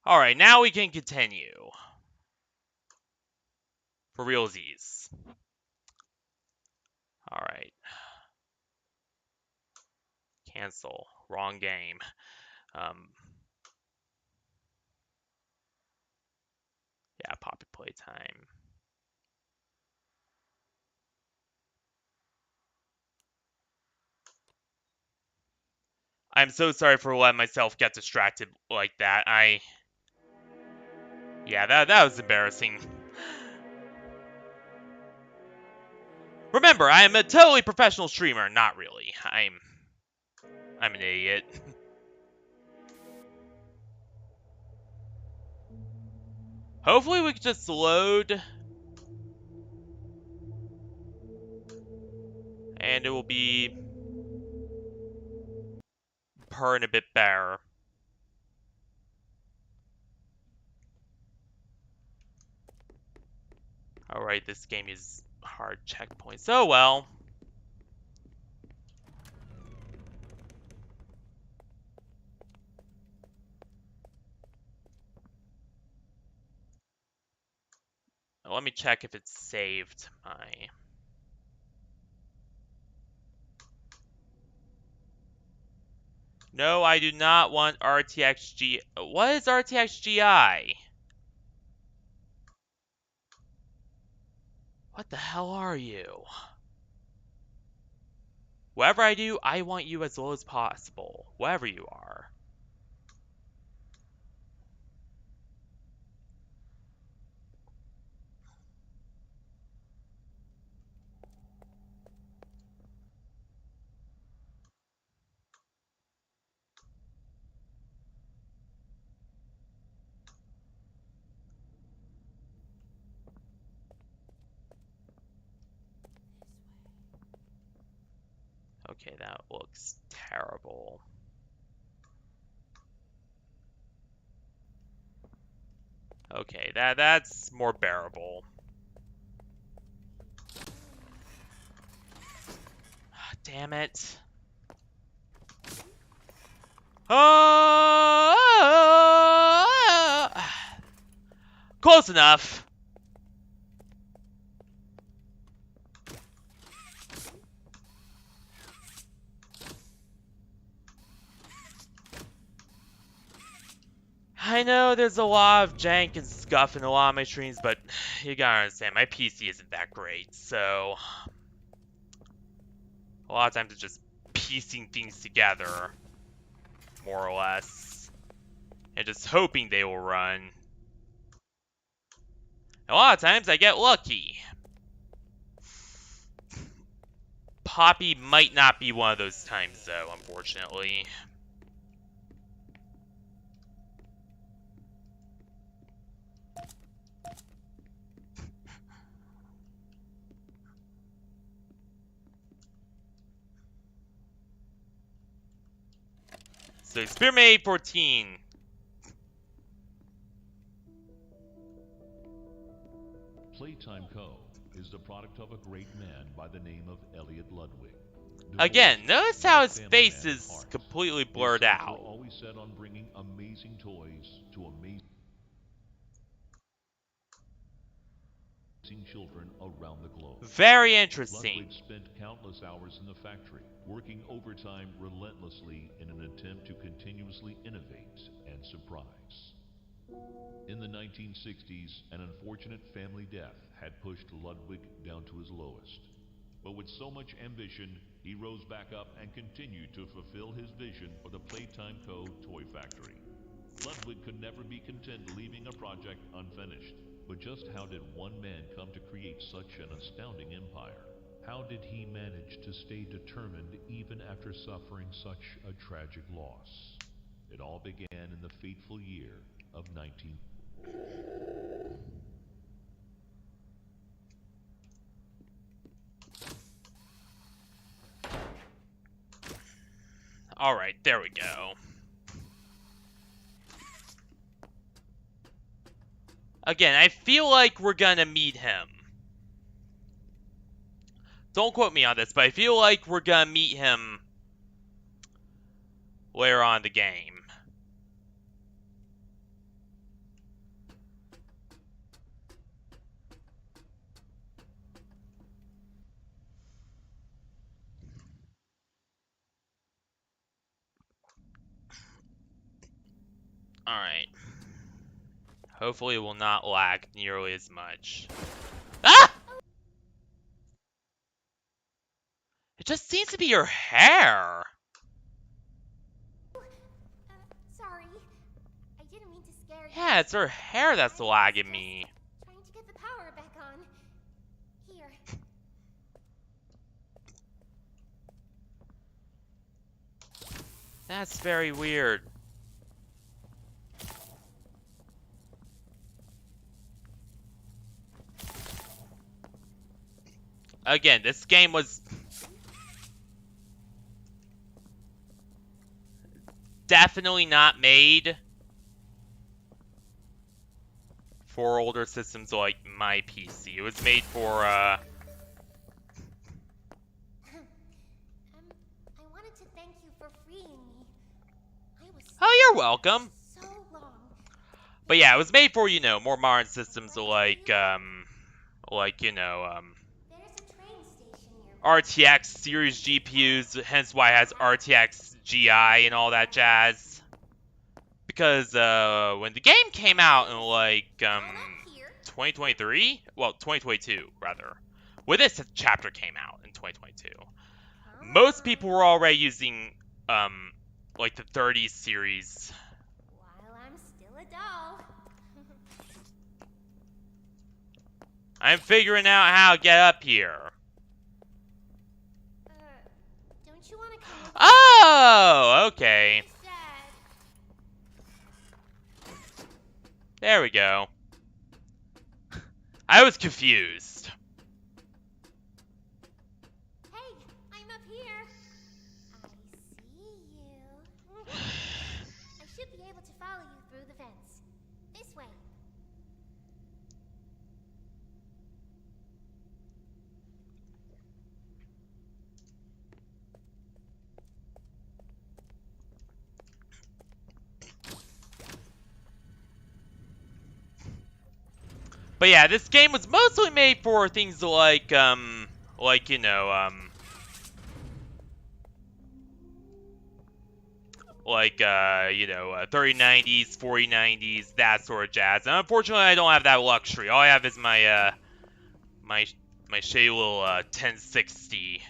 Alright, now we can continue. For realsies. Alright. Cancel. Wrong game. Yeah, Poppy Playtime. I'm so sorry for letting myself get distracted like that. Yeah, that was embarrassing. Remember, I am a totally professional streamer. Not really. I'm an idiot. Hopefully we can just load. And it will be purring a bit better. Alright, this game is hard checkpoints. Oh well. Let me check if it's saved my... No, I do not want RTXG. What is RTXGI? What the hell are you? Whatever I do, I want you as low as possible. Wherever you are. Okay, that looks terrible. Okay, that's more bearable. Damn it. Close enough. I know there's a lot of jank and scuff in a lot of my streams, but you gotta understand, my PC isn't that great, so... A lot of times it's just piecing things together, more or less, and just hoping they will run. A lot of times I get lucky. Poppy might not be one of those times, though, unfortunately. So, Spearmint 814. Playtime Co. is the product of a great man by the name of Elliot Ludwig. Again, notice how his face is heart. completely blurred His sights out. were always set on bringing amazing toys to amazing children around the globe. Very interesting. Ludwig spent countless hours in the factory, working overtime relentlessly in an attempt to continuously innovate and surprise. In the 1960s, an unfortunate family death had pushed Ludwig down to his lowest. But with so much ambition, he rose back up and continued to fulfill his vision for the Playtime Co. toy factory. Ludwig could never be content leaving a project unfinished. But just how did one man come to create such an astounding empire? How did he manage to stay determined even after suffering such a tragic loss? It all began in the fateful year of 19... Alright, there we go. Again, I feel like we're gonna meet him. Don't quote me on this, but I feel like we're gonna meet him later on in the game. Alright. Hopefully it will not lag nearly as much. Ah! It just seems to be your hair. Sorry. I didn't mean to scare you. Yeah, it's her hair that's lagging me. Trying to get the power back on. Here. That's very weird. Again, this game was definitely not made for older systems like my PC. It was made for, I wanted to thank you for freeing me. I was oh, you're welcome. so long. But yeah, it was made for, you know, more modern systems like, you know, There's a train station nearby. RTX series GPUs, hence why it has RTX GI and all that jazz. Because, when the game came out in, like, 2023? Well, 2022, rather. When this chapter came out in 2022. Most people were already using, like, the 30 series. While I'm still a doll. I'm figuring out how to get up here. Don't you want to come with Oh, okay. me, Dad? There we go. I was confused. Hey, I'm up here. I see you. I should be able to follow you through the vents. This way. But yeah, this game was mostly made for things like, you know, you know, 3090s, 4090s, that sort of jazz. And unfortunately, I don't have that luxury. All I have is my, my shady little, 1060.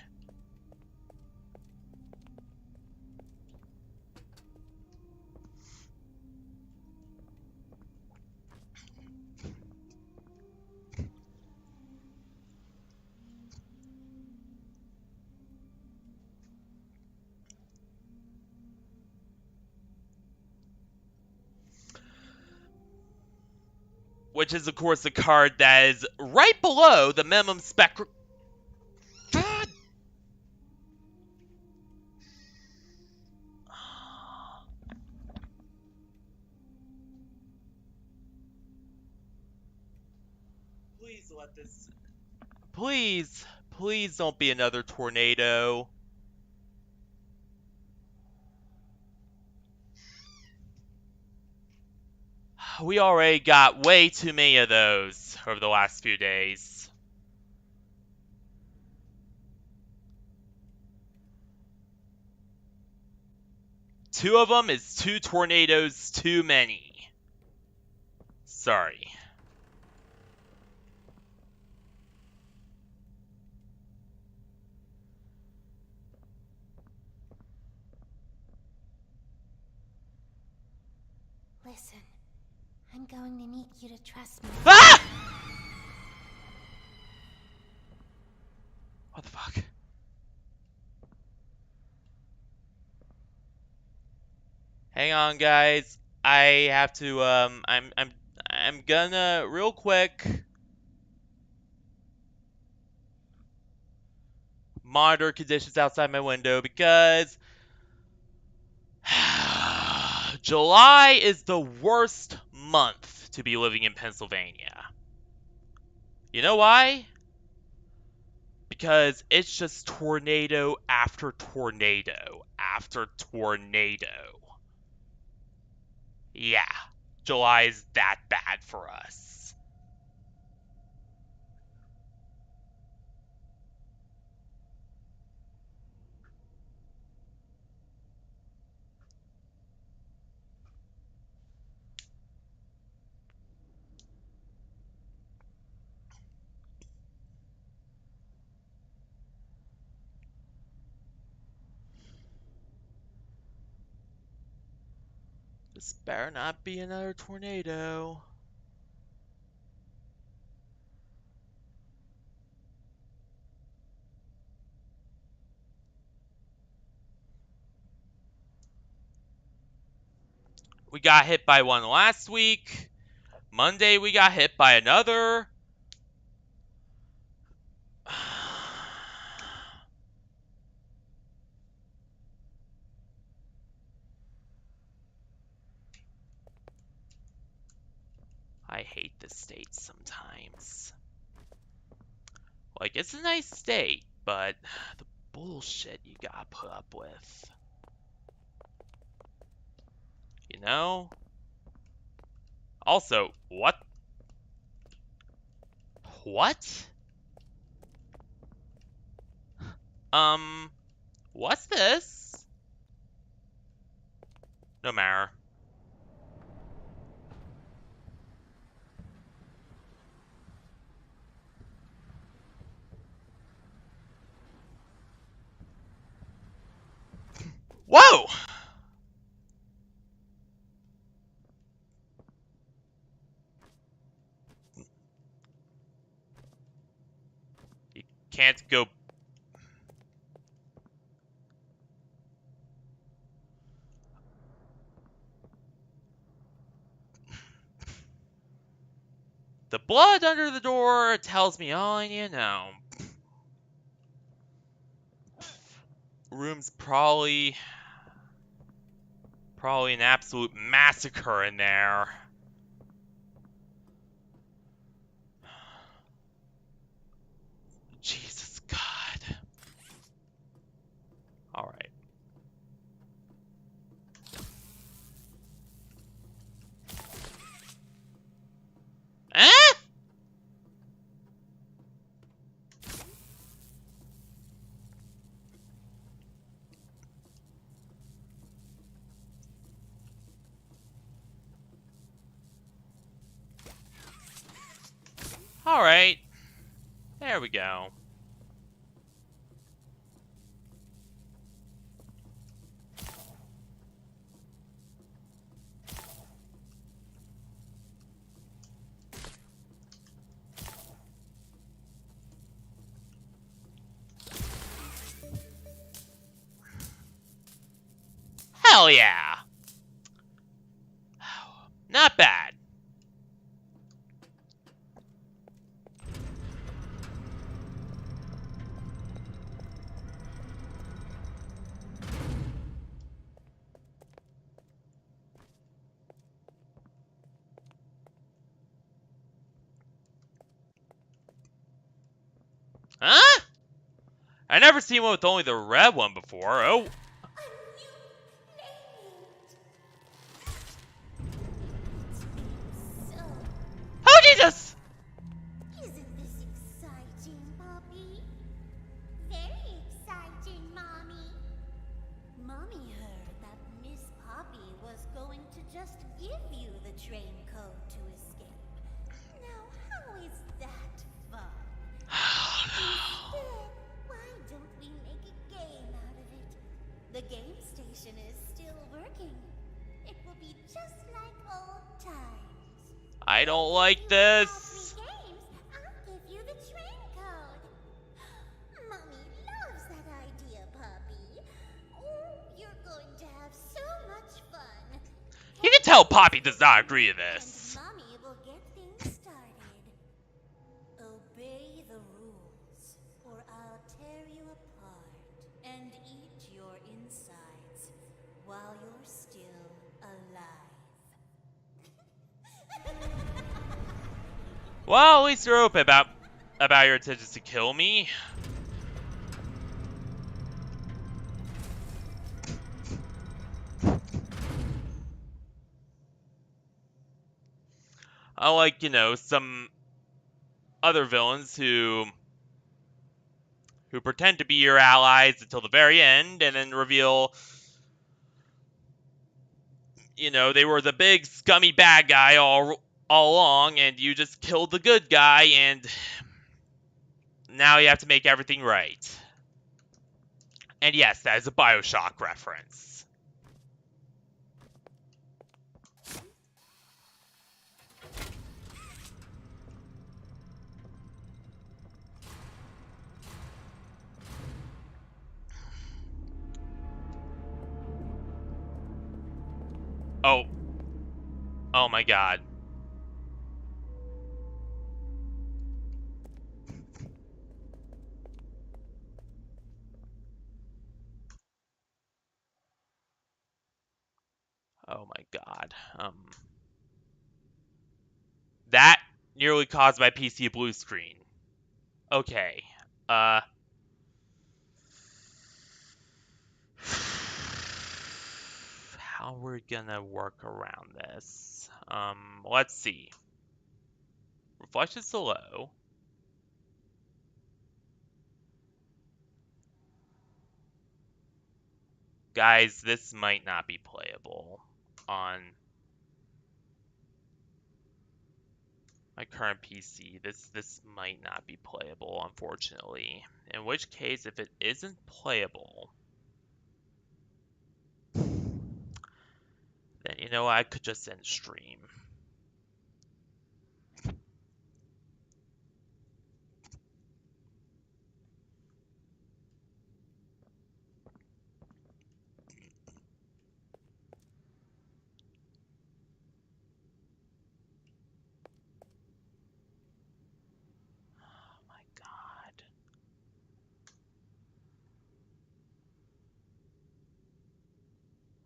Which is, of course, the card that is right below the minimum spec. God. Please let this. Please, please don't be another tornado. We already got way too many of those over the last few days. Two of them is two tornadoes too many. Sorry. Listen, I'm going to need you to trust me. Ah! What the fuck? Hang on, guys. I have to I'm gonna real quick monitor conditions outside my window because July is the worst month to be living in Pennsylvania. You know why? Because it's just tornado after tornado after tornado. Yeah, July is that bad for us. This better not be another tornado. We got hit by one last week. Monday we got hit by another. I hate this state sometimes. Like, it's a nice state, but the bullshit you gotta put up with. You know? Also, what? What? What's this? No matter. Whoa! You can't go. The blood under the door tells me all I need to know. Room's probably an absolute massacre in there. Jesus God. Alright. Eh? Alright. There we go. Hell yeah! Not bad. Huh? I never seen one with only the red one before. Oh. Oh, Jesus! Isn't this exciting, Poppy? Very exciting, Mommy. Mommy heard that Miss Poppy was going to just give you the train code to escape. I don't like this. All 3 games, I'll give you the train code. Mommy loves that idea, Poppy. Oh, you're going to have so much fun. You can tell Poppy does not agree to this. And Mommy will get things started. Obey the rules, or I'll tear you apart and eat your insides while you're still alive. Well, at least you're open about your intentions to kill me. Unlike, some other villains who pretend to be your allies until the very end and then reveal, they were the big scummy bad guy all along, and you just killed the good guy, and now you have to make everything right. And yes, that is a BioShock reference. Oh. Oh my god. Oh my god. That nearly caused my PC blue screen. Okay. How we're gonna work around this? Let's see. Reflection's so low. Guys, this might not be playable on my current PC. This might not be playable, unfortunately. In which case, if it isn't playable, then I could just end stream. Oh my god.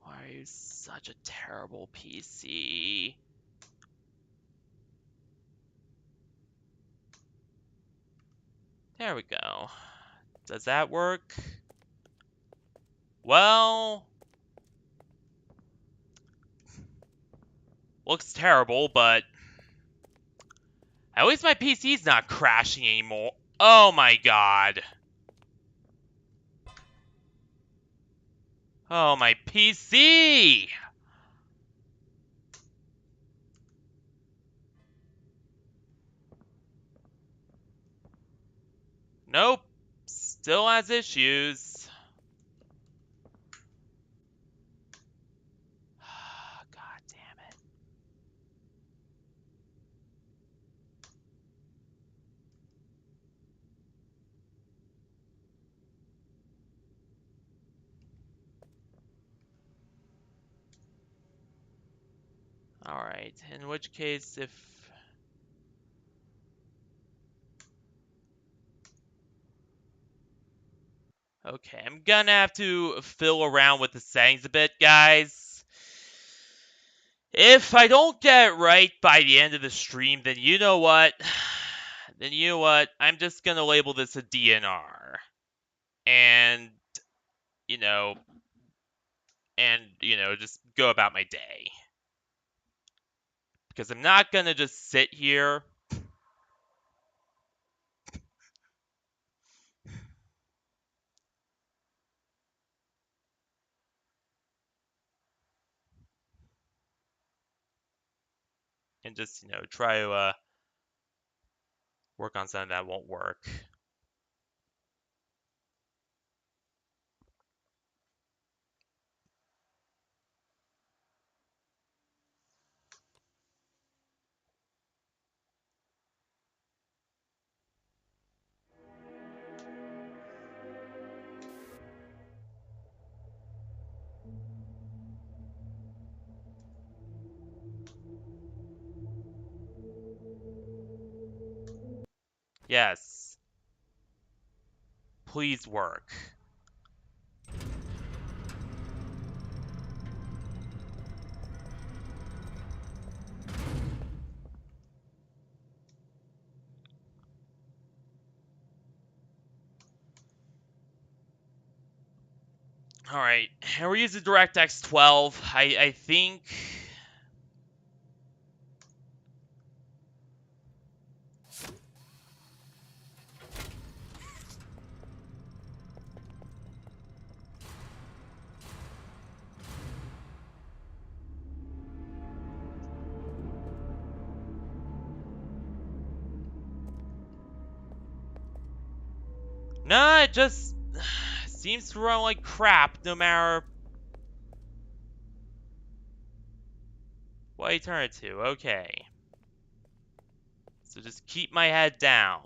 Why are you such a terrible PC? There we go. Does that work? Well, looks terrible, but at least my PC's not crashing anymore. Oh my god. Oh, my PC! Nope. Still has issues. God damn it. Alright, in which case, if... Okay, I'm gonna have to fiddle around with the settings a bit, guys. If I don't get it right by the end of the stream, then you know what? I'm just gonna label this a DNR. And, you know, just go about my day. Because I'm not gonna just sit here and just, try to work on something that won't work. Yes. Please work. Alright, and we're using DirectX 12. I think... Nah, it just seems to run like crap no matter what I turn it to. Okay. So just keep my head down.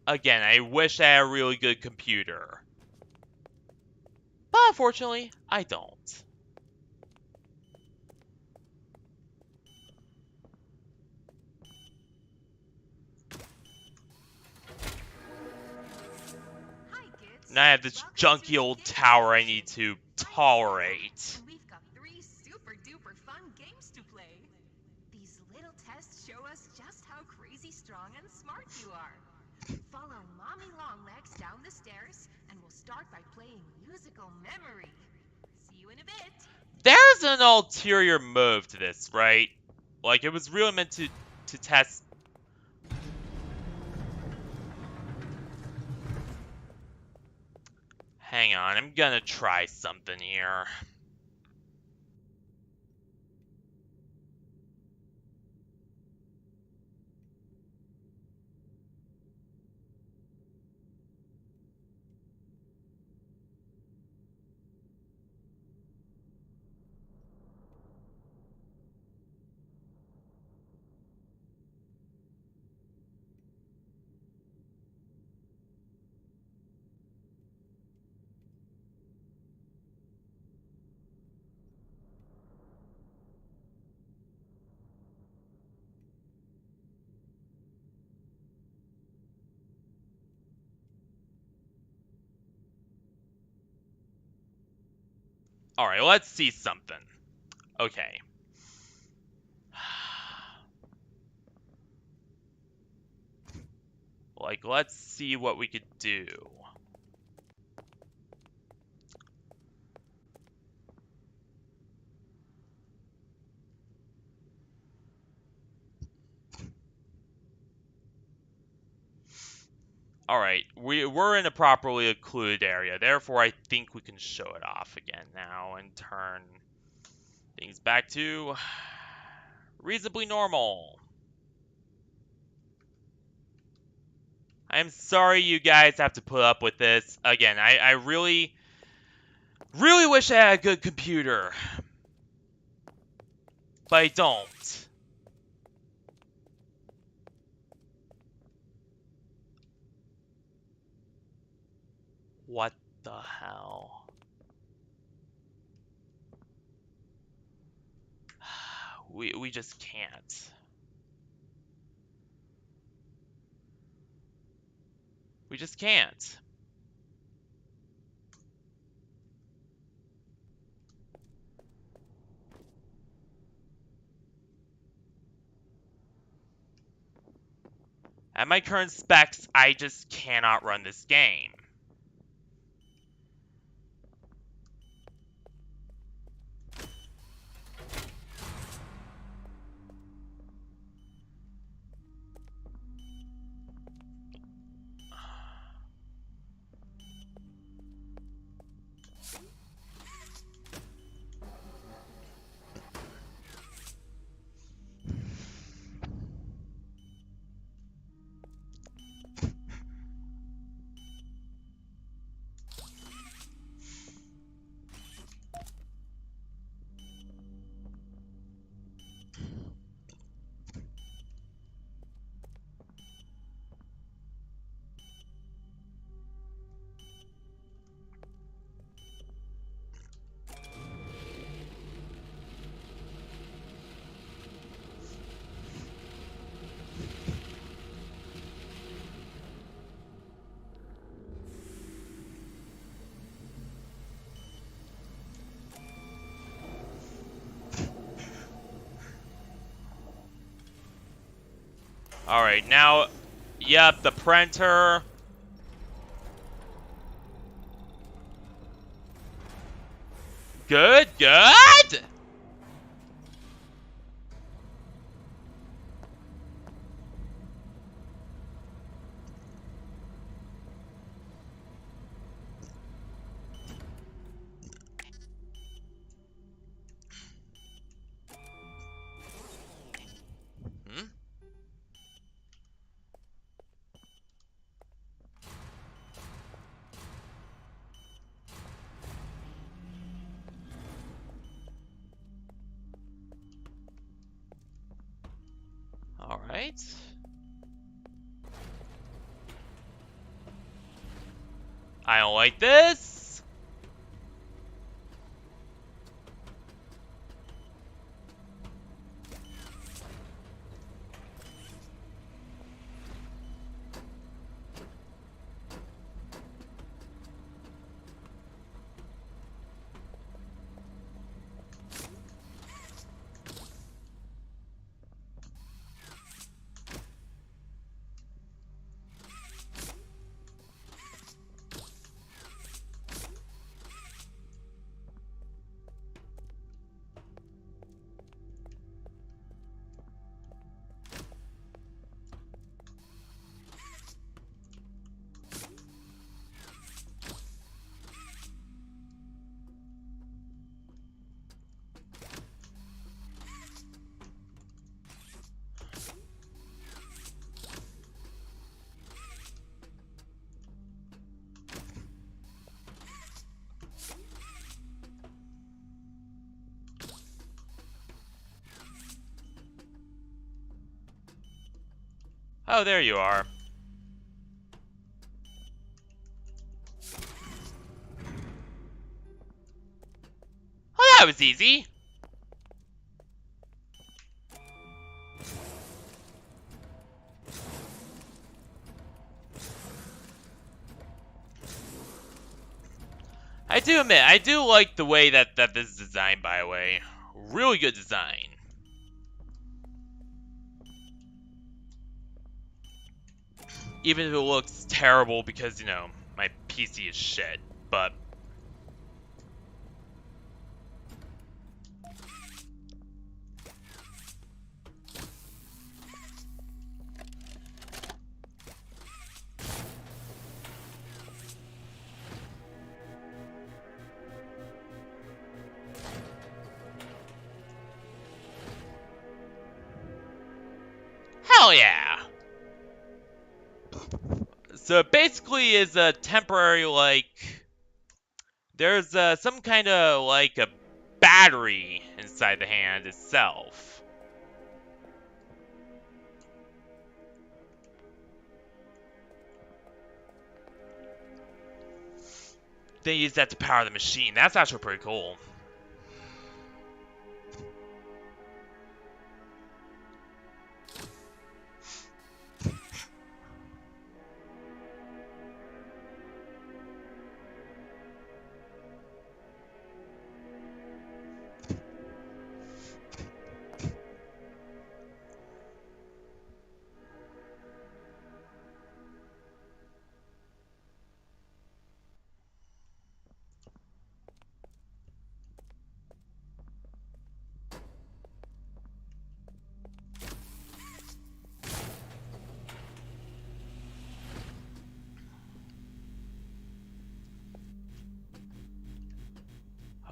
Again, I wish I had a really good computer. But unfortunately, I don't. And I have this junky old tower I need to tolerate. We've got 3 super duper fun games to play. These little tests show us just how crazy strong and smart you are. Follow Mommy Longlegs down the stairs, and we'll start by playing musical memory. See you in a bit. There's an ulterior move to this, right? Like, it was really meant to test... Hang on, I'm gonna try something here. Alright, let's see something. Okay. Like, let's see what we could do. Alright, we're in a properly occluded area, therefore I think we can show it off again now and turn things back to reasonably normal. I'm sorry you guys have to put up with this. Again, I really wish I had a good computer. But I don't. What the hell? We just can't. We just can't. At my current specs, I just cannot run this game. Alright, now, yep, the printer. Good, good! Hmm? Alright. I don't like this. Oh, there you are. Oh, that was easy. I do admit, I do like the way that this is designed, by the way. Really good design. Even if it looks terrible because, you know, my PC is shit. But hell yeah! So it basically is a temporary, like, there's some kind of, like, a battery inside the hand itself. They use that to power the machine. That's actually pretty cool.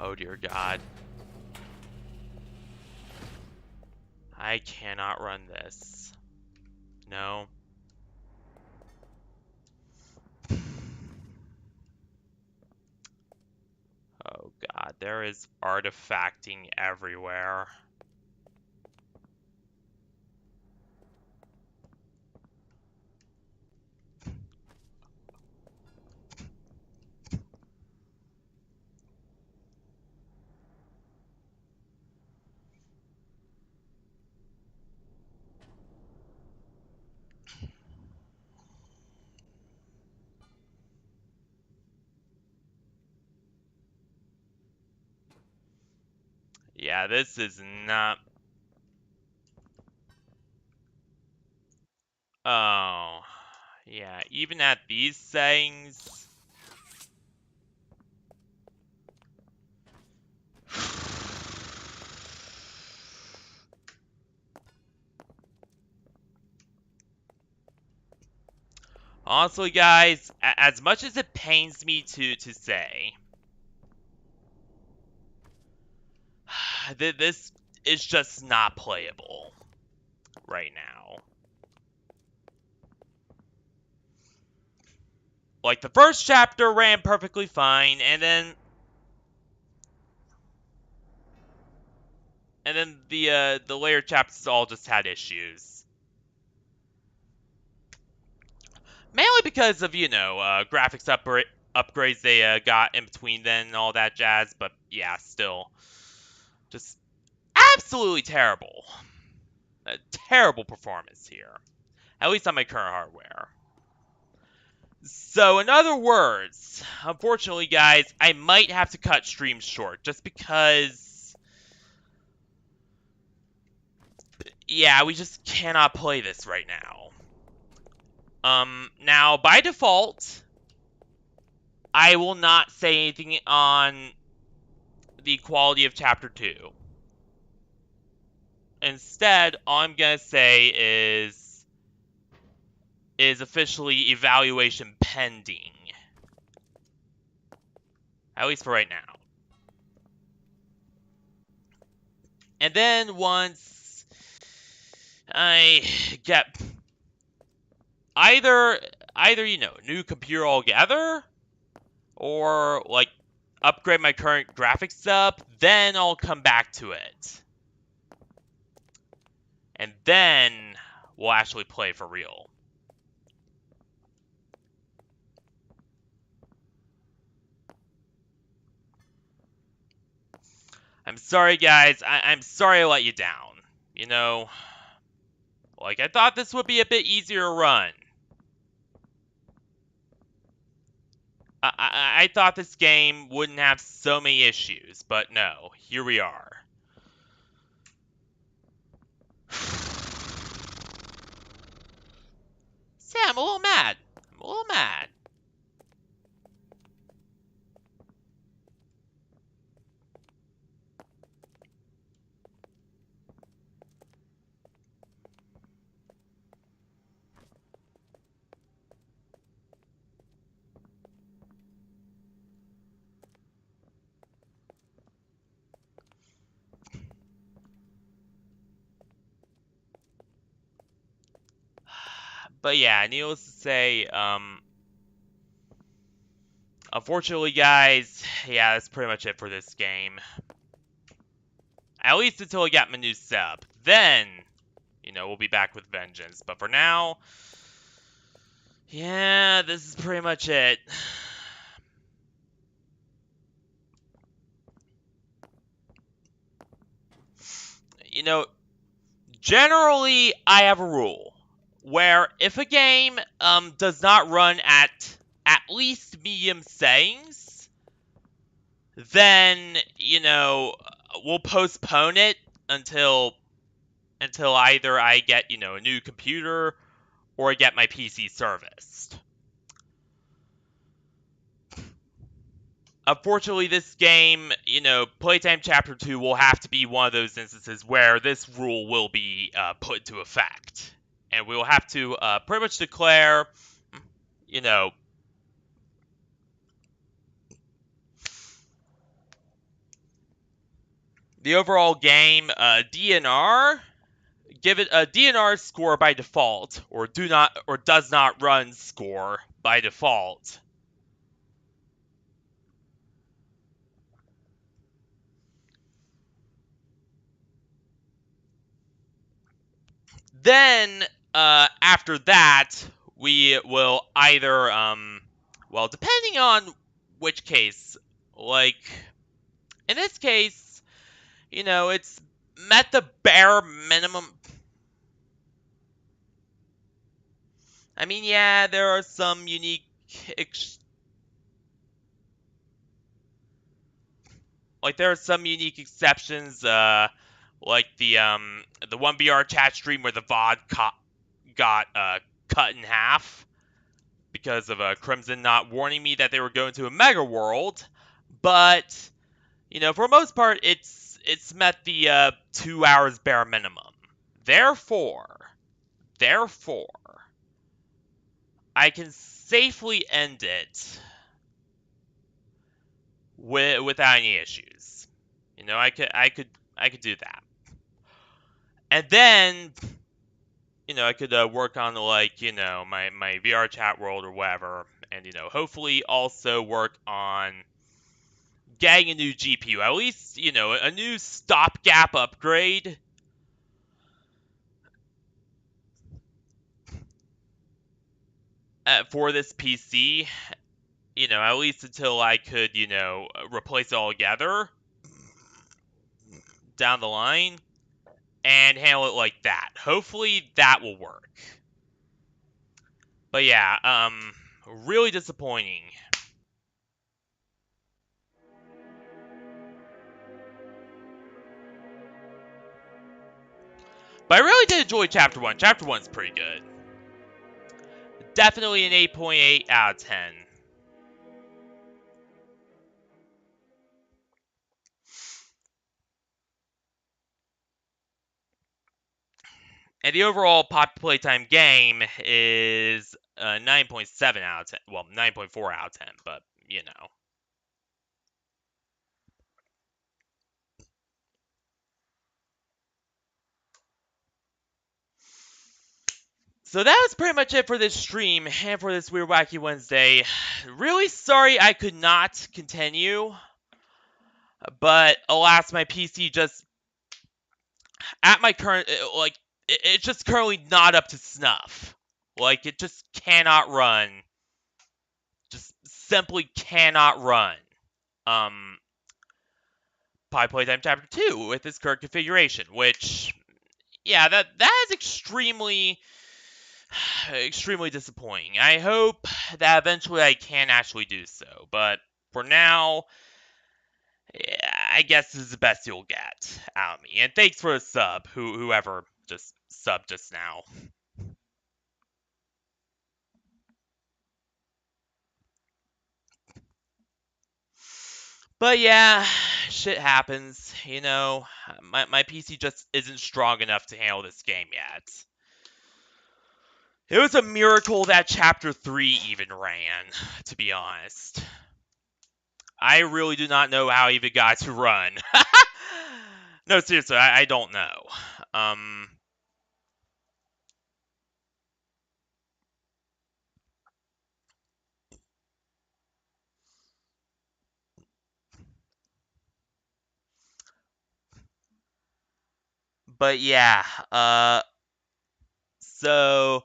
Oh dear God. I cannot run this. No. Oh God, there is artifacting everywhere. Yeah, this is not... Oh, yeah, even at these settings. Honestly, guys, as much as it pains me to say, this is just not playable right now. Like, the first chapter ran perfectly fine, and then the later chapters all just had issues. Mainly because of, graphics upgrades they got in between then and all that jazz, but yeah, still. Just absolutely terrible. A terrible performance here. At least on my current hardware. So, in other words, unfortunately, guys, I might have to cut streams short just because, yeah, we just cannot play this right now. Now, by default, I will not say anything on the quality of Chapter 2. Instead, all I'm gonna say is officially evaluation pending. At least for right now. And then once I get either new computer altogether, or like upgrade my current graphics setup, then I'll come back to it. And then we'll actually play for real. I'm sorry, guys. I'm sorry I let you down. Like, I thought this would be a bit easier to run. I thought this game wouldn't have so many issues, but no, here we are. See, I'm a little mad. But yeah, needless to say, unfortunately, guys, yeah, that's pretty much it for this game. At least until I get my new setup. Then, we'll be back with vengeance. But for now, yeah, this is pretty much it. Generally, I have a rule where if a game does not run at least medium settings, then we'll postpone it until either I get a new computer or I get my PC serviced. Unfortunately, this game, Playtime Chapter 2 will have to be one of those instances where this rule will be put into effect. And we will have to pretty much declare, the overall game DNR. Give it a DNR score by default, or does not run score by default. Then, after that, we will either, well, depending on which case, like, in this case, it's met the bare minimum. I mean, yeah, there are some unique, exceptions, like the 1BR chat stream where the VOD got cut in half because of Crimson not warning me that they were going to a mega world. But for the most part, it's met the 2 hours bare minimum. Therefore, I can safely end it without any issues. I could do that, and then I could work on my VR chat world or whatever, and hopefully also work on getting a new GPU, at least a new stopgap upgrade. For this PC, at least until I could, replace it all together down the line and handle it like that. Hopefully that will work. But yeah, really disappointing. But I really did enjoy Chapter 1. Chapter 1's pretty good. Definitely an 8.8 out of 10. And the overall Pop Playtime game is 9.7 out of 10. Well, 9.4 out of 10, but, So that was pretty much it for this stream and for this Weird Wacky Wednesday. Really sorry I could not continue. But alas, my PC just, at my current, it's just currently not up to snuff. Like, it just cannot run. Just simply cannot run. Pi Playtime Chapter 2 with its current configuration, which, yeah, that is extremely disappointing. I hope that eventually I can actually do so, but for now, yeah, I guess this is the best you'll get out of me. And thanks for the sub, whoever just subbed just now. But yeah, shit happens, My PC just isn't strong enough to handle this game yet. It was a miracle that Chapter 3 even ran, to be honest. I really do not know how it even got to run. No, seriously, I don't know. But yeah, so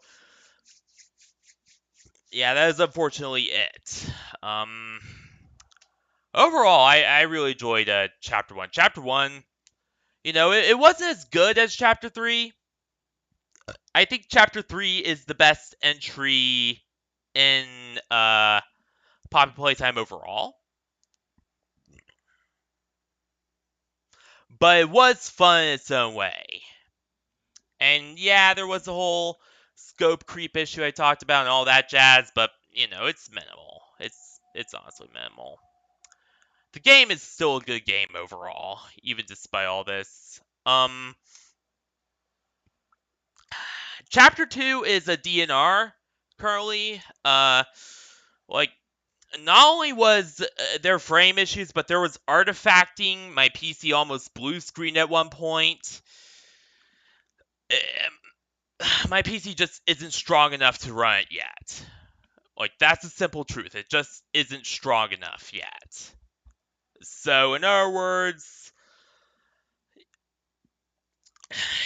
yeah, that is unfortunately it. Overall, I really enjoyed Chapter 1. Chapter 1, it wasn't as good as Chapter 3. I think Chapter 3 is the best entry in Poppy Playtime overall. But it was fun in its own way. And yeah, there was a whole scope creep issue I talked about and all that jazz, but it's minimal. It's honestly minimal. The game is still a good game overall, even despite all this. Chapter 2 is a DNR currently. Not only was there frame issues, but there was artifacting. My PC almost blue screened at one point. My PC just isn't strong enough to run it yet. That's the simple truth. It just isn't strong enough yet. So, in other words,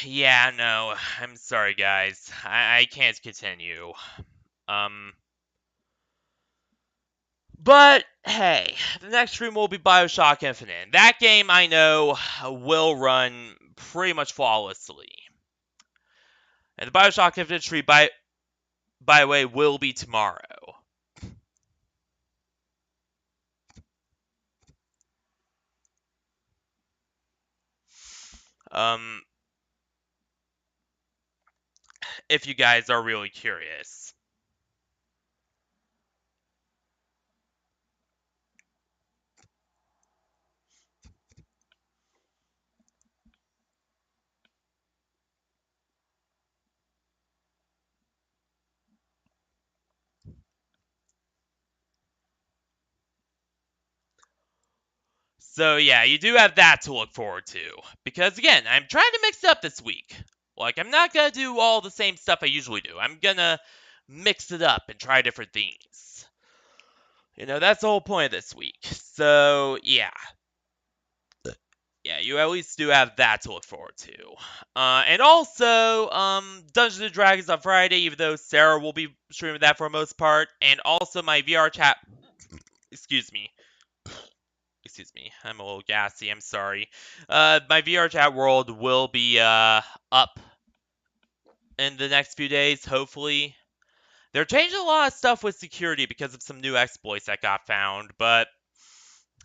yeah, no, I'm sorry, guys. I can't continue. But, hey, the next stream will be Bioshock Infinite. That game, I know, will run pretty much flawlessly. And the Bioshock Infinite stream, by the way, will be tomorrow. if you guys are really curious. So yeah, you do have that to look forward to. Because again, I'm trying to mix it up this week. Like, I'm not gonna do all the same stuff I usually do. I'm gonna mix it up and try different things. That's the whole point of this week. So yeah. Yeah, you at least do have that to look forward to. And also, Dungeons and Dragons on Friday, even though Sarah will be streaming that for the most part. And also my VR chat. Excuse me. I'm a little gassy. I'm sorry. My VR chat world will be up in the next few days, hopefully. They're changing a lot of stuff with security because of some new exploits that got found, but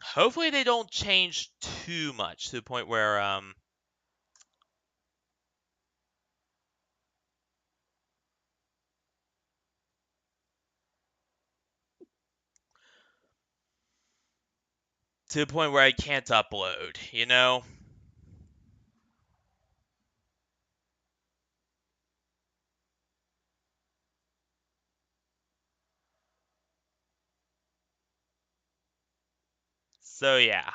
hopefully they don't change too much to the point where I can't upload. So yeah,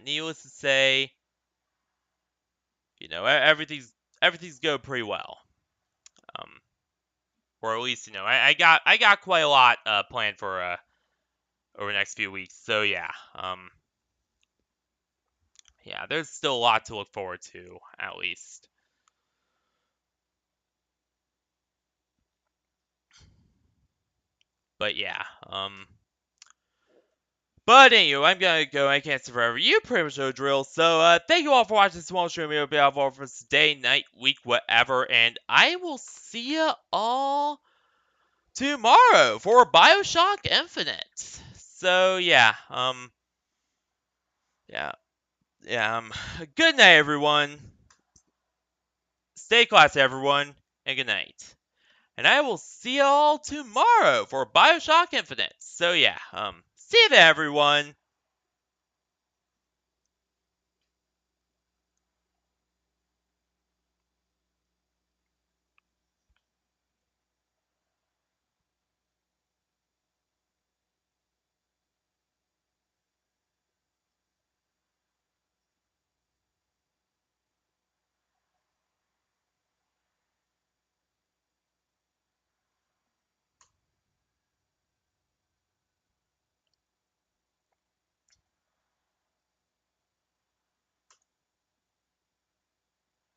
needless to say, everything's going pretty well. Um, or at least I got quite a lot planned for over the next few weeks. So yeah, there's still a lot to look forward to, at least. But yeah, but anyway, I'm gonna go. I can't stay forever. You pretty much know the drill. So thank you all for watching this small stream. It'll be out for us day, night, week, whatever, and I will see you all tomorrow for BioShock Infinite. So yeah, good night, everyone. Stay classy, everyone, and good night. And I will see you all tomorrow for BioShock Infinite. So yeah, see you there, everyone.